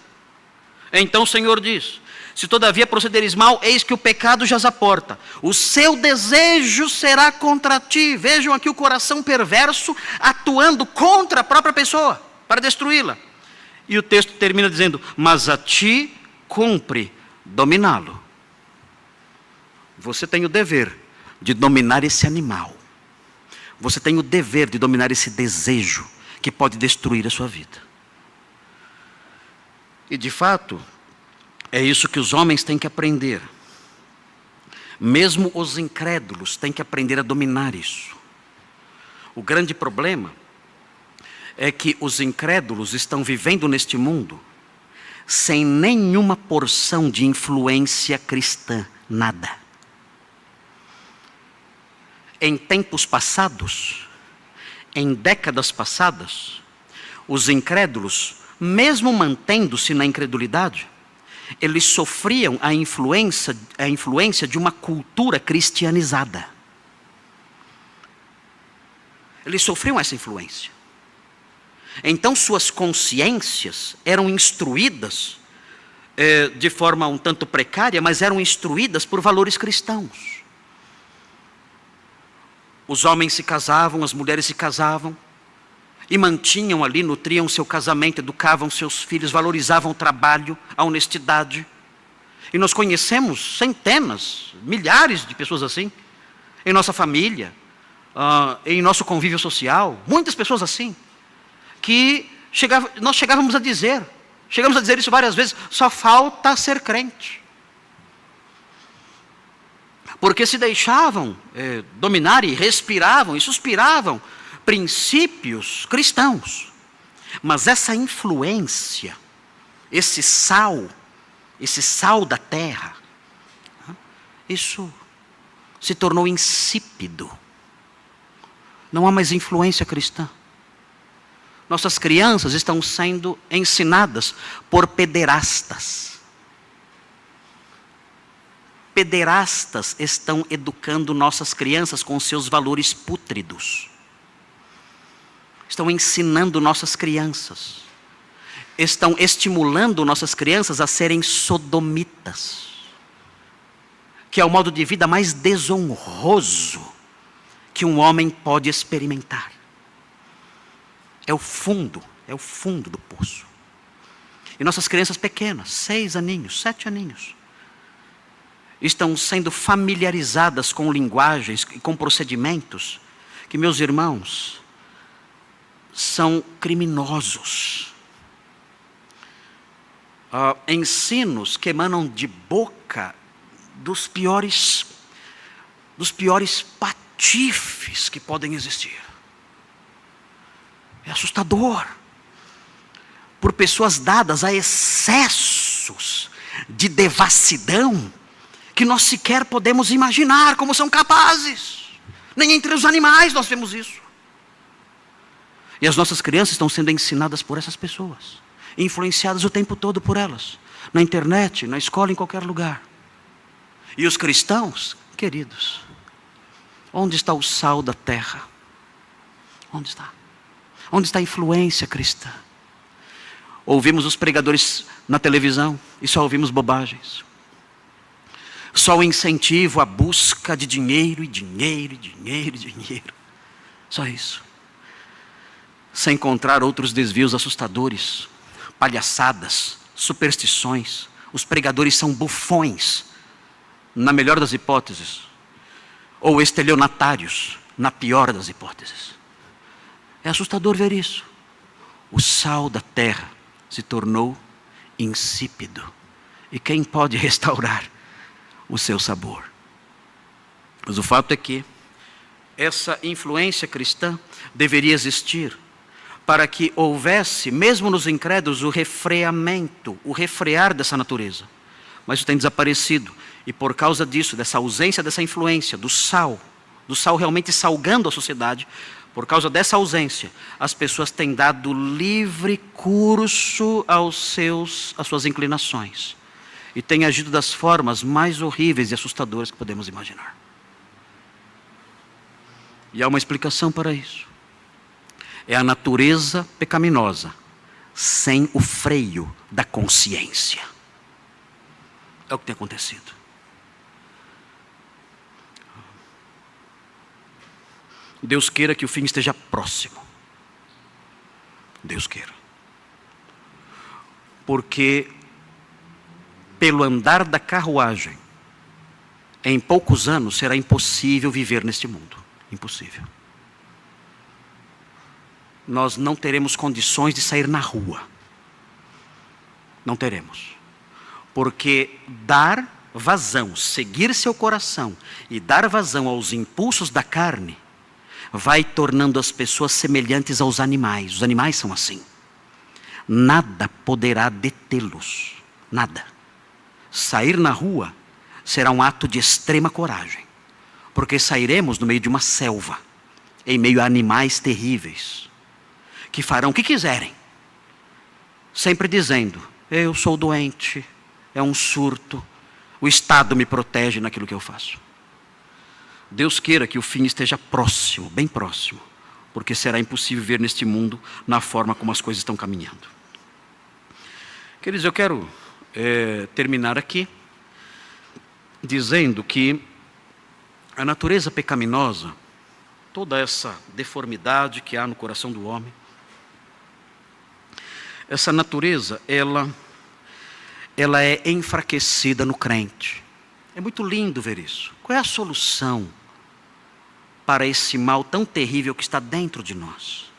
Então o Senhor diz, se todavia procederes mal, eis que o pecado jaz à porta. O seu desejo será contra ti. Vejam aqui o coração perverso atuando contra a própria pessoa, para destruí-la. E o texto termina dizendo, mas a ti cumpre dominá-lo. Você tem o dever de dominar esse animal. Você tem o dever de dominar esse desejo que pode destruir a sua vida. E de fato, é isso que os homens têm que aprender. Mesmo os incrédulos têm que aprender a dominar isso. O grande problema é que os incrédulos estão vivendo neste mundo sem nenhuma porção de influência cristã, nada. Em tempos passados, em décadas passadas, os incrédulos, mesmo mantendo-se na incredulidade, eles sofriam a influência de uma cultura cristianizada. Eles sofriam essa influência. Então suas consciências eram instruídas de forma um tanto precária, mas eram instruídas por valores cristãos. Os homens se casavam, as mulheres se casavam, e mantinham ali, nutriam seu casamento, educavam seus filhos, valorizavam o trabalho, a honestidade. E nós conhecemos centenas, milhares de pessoas assim, em nossa família, em nosso convívio social, muitas pessoas assim, que nós chegamos a dizer isso várias vezes, só falta ser crente. Porque se deixavam dominar e respiravam e suspiravam princípios cristãos. Mas essa influência, esse sal da terra, isso se tornou insípido. Não há mais influência cristã. Nossas crianças estão sendo ensinadas por pederastas. Pederastas estão educando nossas crianças com seus valores pútridos. Estão ensinando nossas crianças. Estão estimulando nossas crianças a serem sodomitas, que é o modo de vida mais desonroso que um homem pode experimentar. É o fundo do poço. E nossas crianças pequenas, 6 aninhos, 7 aninhos, estão sendo familiarizadas com linguagens e com procedimentos que, meus irmãos, são criminosos. Ensinos que emanam de boca dos piores patifes que podem existir. É assustador. Por pessoas dadas a excessos de devassidão que nós sequer podemos imaginar como são capazes. Nem entre os animais nós vemos isso. E as nossas crianças estão sendo ensinadas por essas pessoas, influenciadas o tempo todo por elas, na internet, na escola, em qualquer lugar. E os cristãos, queridos, onde está o sal da terra? Onde está? Onde está a influência cristã? Ouvimos os pregadores na televisão e só ouvimos bobagens. Só o incentivo à busca de dinheiro, e dinheiro, e dinheiro, e dinheiro. Só isso. Sem encontrar outros desvios assustadores, palhaçadas, superstições. Os pregadores são bufões, na melhor das hipóteses, ou estelionatários, na pior das hipóteses. É assustador ver isso. O sal da terra se tornou insípido. E quem pode restaurar o seu sabor? Mas o fato é que essa influência cristã deveria existir para que houvesse, mesmo nos incrédulos, o refreamento, o refrear dessa natureza. Mas isso tem desaparecido. E por causa disso, dessa ausência dessa influência, do sal realmente salgando a sociedade, por causa dessa ausência, as pessoas têm dado livre curso às suas inclinações. E têm agido das formas mais horríveis e assustadoras que podemos imaginar. E há uma explicação para isso. É a natureza pecaminosa, sem o freio da consciência. É o que tem acontecido. Deus queira que o fim esteja próximo. Deus queira. Porque, pelo andar da carruagem, em poucos anos será impossível viver neste mundo. Impossível. Nós não teremos condições de sair na rua. Não teremos. Porque dar vazão, seguir seu coração e dar vazão aos impulsos da carne, vai tornando as pessoas semelhantes aos animais. Os animais são assim. Nada poderá detê-los. Nada. Sair na rua será um ato de extrema coragem. Porque sairemos no meio de uma selva, em meio a animais terríveis, que farão o que quiserem, sempre dizendo: eu sou doente, é um surto, o Estado me protege naquilo que eu faço. Deus queira que o fim esteja próximo, bem próximo, porque será impossível viver neste mundo na forma como as coisas estão caminhando. Queridos, eu quero terminar aqui dizendo que a natureza pecaminosa, toda essa deformidade que há no coração do homem, essa natureza, ela ela é enfraquecida no crente. É muito lindo ver isso. Qual é a solução para esse mal tão terrível que está dentro de nós?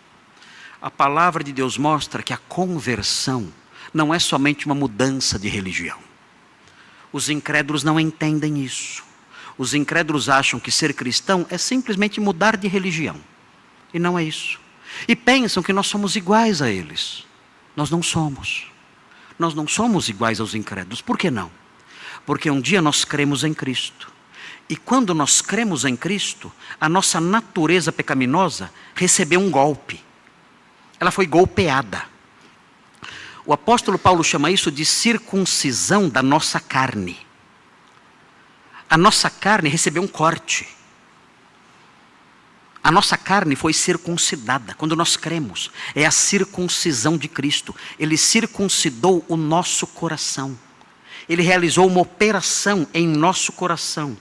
A palavra de Deus mostra que a conversão não é somente uma mudança de religião. Os incrédulos não entendem isso. Os incrédulos acham que ser cristão é simplesmente mudar de religião. E não é isso. E pensam que nós somos iguais a eles. Nós não somos. Nós não somos iguais aos incrédulos. Por que não? Porque um dia nós cremos em Cristo. E quando nós cremos em Cristo, a nossa natureza pecaminosa recebeu um golpe. Ela foi golpeada. O apóstolo Paulo chama isso de circuncisão da nossa carne. A nossa carne recebeu um corte. A nossa carne foi circuncidada. Quando nós cremos, é a circuncisão de Cristo. Ele circuncidou o nosso coração. Ele realizou uma operação em nosso coração.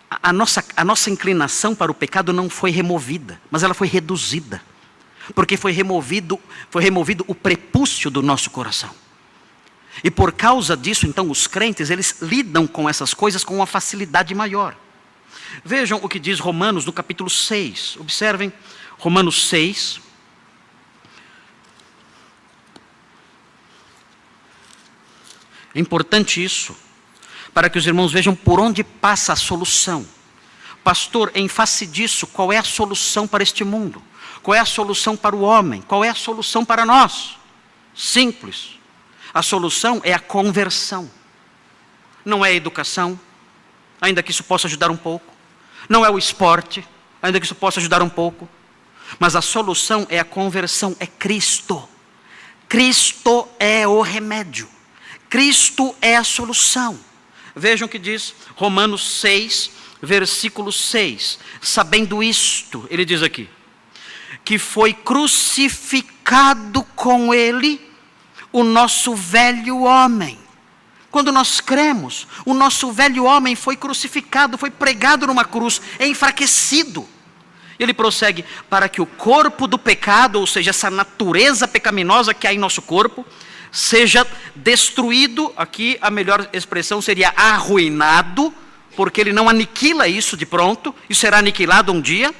A nossa inclinação para o pecado não foi removida, mas ela foi reduzida. Porque foi removido o prepúcio do nosso coração. E por causa disso, então, os crentes, eles lidam com essas coisas com uma facilidade maior. Vejam o que diz Romanos no capítulo 6. Observem Romanos 6. É importante isso, para que os irmãos vejam por onde passa a solução. Pastor, em face disso, qual é a solução para este mundo? Qual é a solução para o homem? Qual é a solução para nós? Simples. A solução é a conversão. Não é a educação, ainda que isso possa ajudar um pouco. Não é o esporte, ainda que isso possa ajudar um pouco. Mas a solução é a conversão, é Cristo. Cristo é o remédio. Cristo é a solução. Vejam o que diz Romanos 6, versículo 6. Sabendo isto, ele diz aqui, que foi crucificado com ele o nosso velho homem. Quando nós cremos, o nosso velho homem foi crucificado, foi pregado numa cruz, é enfraquecido. Ele prossegue, para que o corpo do pecado, ou seja, essa natureza pecaminosa que há em nosso corpo, seja destruído. Aqui a melhor expressão seria arruinado, porque ele não aniquila isso de pronto, isso será aniquilado um dia.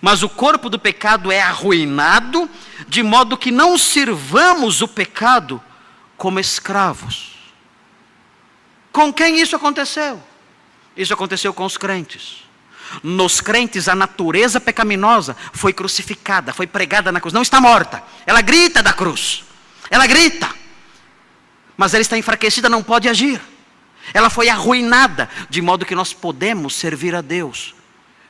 Mas o corpo do pecado é arruinado, de modo que não sirvamos o pecado como escravos. Com quem isso aconteceu? Isso aconteceu com os crentes. Nos crentes, a natureza pecaminosa foi crucificada, foi pregada na cruz. Não está morta, ela grita da cruz. Ela grita, mas ela está enfraquecida, não pode agir. Ela foi arruinada, de modo que nós podemos servir a Deus,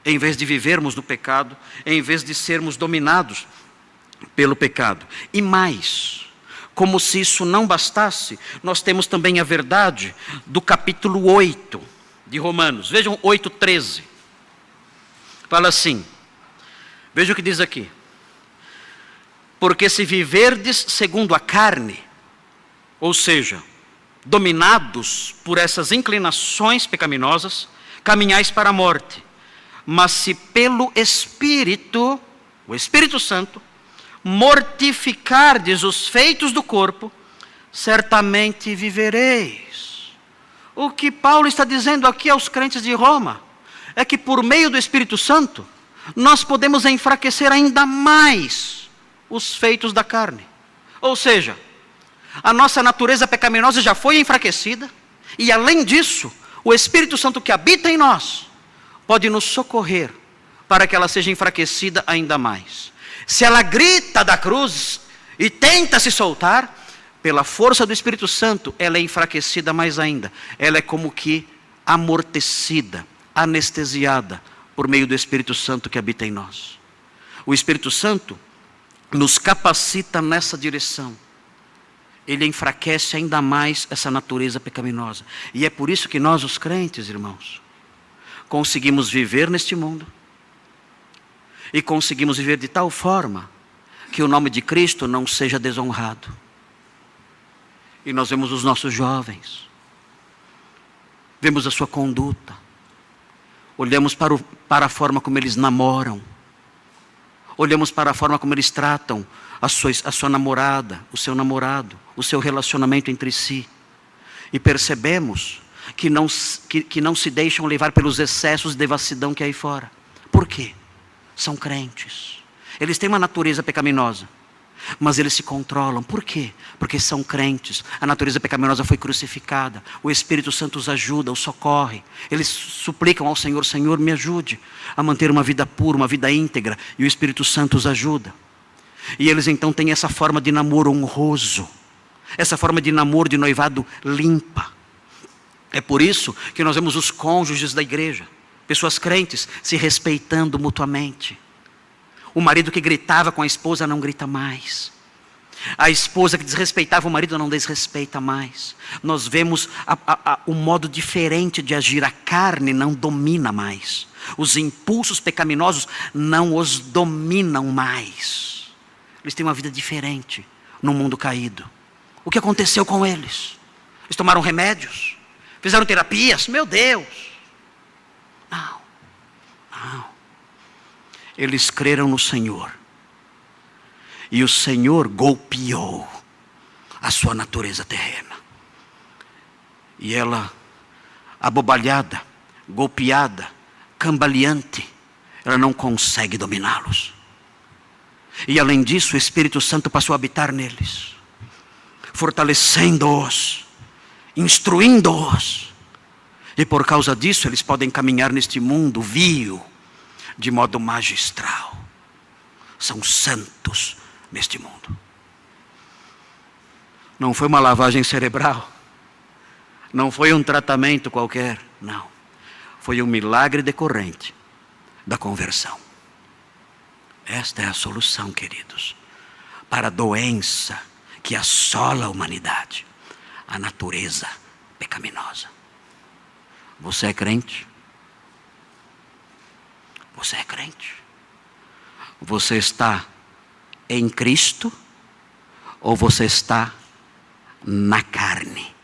em vez de vivermos no pecado, em vez de sermos dominados pelo pecado. E mais, como se isso não bastasse, nós temos também a verdade do capítulo 8 de Romanos. Vejam 8:13. Fala assim, veja o que diz aqui. Porque se viverdes segundo a carne, ou seja, dominados por essas inclinações pecaminosas, caminhais para a morte. Mas se pelo Espírito, o Espírito Santo, mortificardes os feitos do corpo, certamente vivereis. O que Paulo está dizendo aqui aos crentes de Roma, é que por meio do Espírito Santo, nós podemos enfraquecer ainda mais os feitos da carne. Ou seja, a nossa natureza pecaminosa já foi enfraquecida, e além disso, o Espírito Santo que habita em nós, pode nos socorrer para que ela seja enfraquecida ainda mais. Se ela grita da cruz e tenta se soltar, pela força do Espírito Santo, ela é enfraquecida mais ainda. Ela é como que amortecida, anestesiada, por meio do Espírito Santo que habita em nós. O Espírito Santo nos capacita nessa direção. Ele enfraquece ainda mais essa natureza pecaminosa. E é por isso que nós, os crentes, irmãos, conseguimos viver neste mundo. E conseguimos viver de tal forma que o nome de Cristo não seja desonrado. E nós vemos os nossos jovens, vemos a sua conduta, olhamos para a forma como eles namoram, olhamos para a forma como eles tratam a sua namorada, o seu namorado, o seu relacionamento entre si, e percebemos que não se deixam levar pelos excessos de devassidão que há aí fora. Por quê? São crentes. Eles têm uma natureza pecaminosa, mas eles se controlam. Por quê? Porque são crentes. A natureza pecaminosa foi crucificada. O Espírito Santo os ajuda, os socorre. Eles suplicam ao Senhor: Senhor, me ajude a manter uma vida pura, uma vida íntegra. E o Espírito Santo os ajuda. E eles então têm essa forma de namoro honroso, essa forma de namoro, de noivado limpa. É por isso que nós vemos os cônjuges da igreja, pessoas crentes, se respeitando mutuamente. O marido que gritava com a esposa não grita mais. A esposa que desrespeitava o marido não desrespeita mais. Nós vemos um modo diferente de agir. A carne não domina mais. Os impulsos pecaminosos não os dominam mais. Eles têm uma vida diferente no mundo caído. O que aconteceu com eles? Eles tomaram remédios? Fizeram terapias? Meu Deus! Não. Eles creram no Senhor. E o Senhor golpeou a sua natureza terrena. E ela, abobalhada, golpeada, cambaleante, ela não consegue dominá-los. E além disso, o Espírito Santo passou a habitar neles, fortalecendo-os, instruindo-os. E por causa disso, eles podem caminhar neste mundo vil, de modo magistral. São santos neste mundo. Não foi uma lavagem cerebral, não foi um tratamento qualquer, não. Foi um milagre decorrente da conversão. Esta é a solução, queridos, para a doença que assola a humanidade, a natureza pecaminosa. Você é crente? Você é crente? Você está em Cristo ou você está na carne?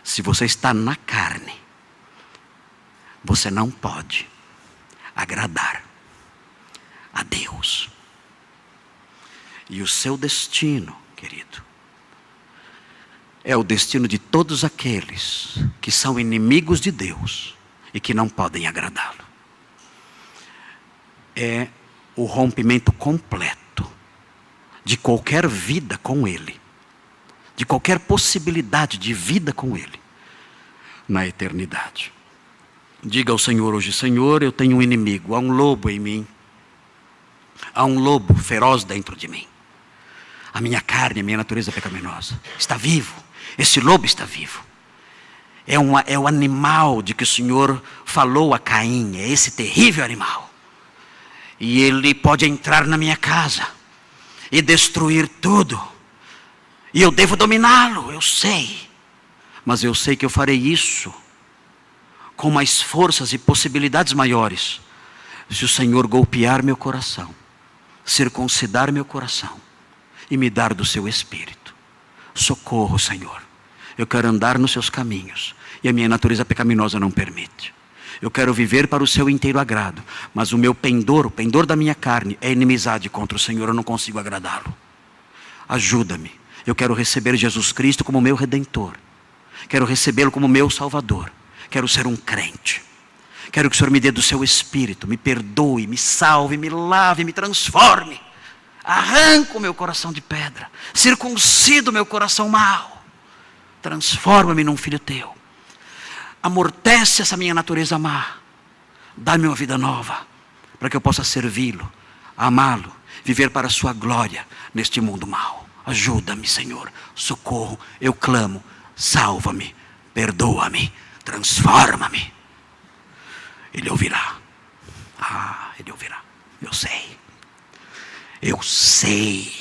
Se você está na carne, você não pode agradar a Deus. E o seu destino, querido, é o destino de todos aqueles que são inimigos de Deus e que não podem agradá-lo. É o rompimento completo de qualquer vida com Ele, de qualquer possibilidade de vida com Ele na eternidade. Diga ao Senhor hoje: Senhor, eu tenho um inimigo, há um lobo em mim, há um lobo feroz dentro de mim. A minha carne, a minha natureza pecaminosa está vivo, esse lobo está vivo. É o animal de que o Senhor falou a Caim, é esse terrível animal. E ele pode entrar na minha casa e destruir tudo. E eu devo dominá-lo, eu sei. Mas eu sei que eu farei isso com mais forças e possibilidades maiores se o Senhor golpear meu coração, circuncidar meu coração e me dar do seu Espírito. Socorro, Senhor. Eu quero andar nos seus caminhos e a minha natureza pecaminosa não permite. Eu quero viver para o seu inteiro agrado, mas o meu pendor, o pendor da minha carne é inimizade contra o Senhor, eu não consigo agradá-lo. Ajuda-me. Eu quero receber Jesus Cristo como meu Redentor. Quero recebê-lo como meu Salvador. Quero ser um crente. Quero que o Senhor me dê do seu Espírito, me perdoe, me salve, me lave, me transforme. Arranca o meu coração de pedra, circuncida o meu coração mau. Transforma-me num filho teu. Amortece essa minha natureza má. Dá-me uma vida nova, para que eu possa servi-lo, amá-lo, viver para a sua glória neste mundo mau. Ajuda-me, Senhor, socorro, eu clamo, salva-me, perdoa-me, transforma-me. Ele ouvirá. Ele ouvirá. Eu sei. Eu sei.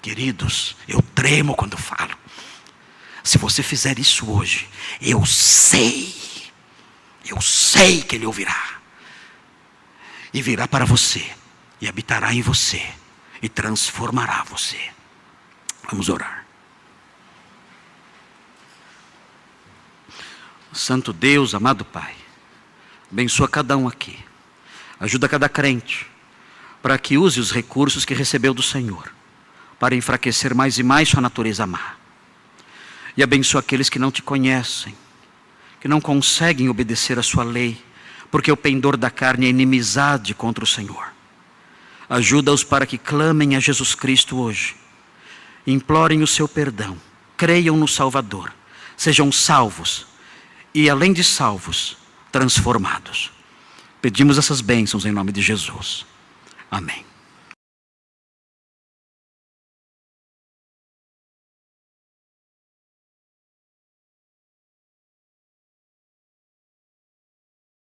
Queridos, eu tremo quando falo. Se você fizer isso hoje, eu sei que Ele ouvirá. E virá para você, e habitará em você, e transformará você. Vamos orar. Santo Deus, amado Pai, abençoa cada um aqui. Ajuda cada crente para que use os recursos que recebeu do Senhor para enfraquecer mais e mais sua natureza má. E abençoa aqueles que não te conhecem, que não conseguem obedecer a sua lei, porque o pendor da carne é inimizade contra o Senhor. Ajuda-os para que clamem a Jesus Cristo hoje, implorem o seu perdão, creiam no Salvador, sejam salvos e, além de salvos, transformados. Pedimos essas bênçãos em nome de Jesus. Amém.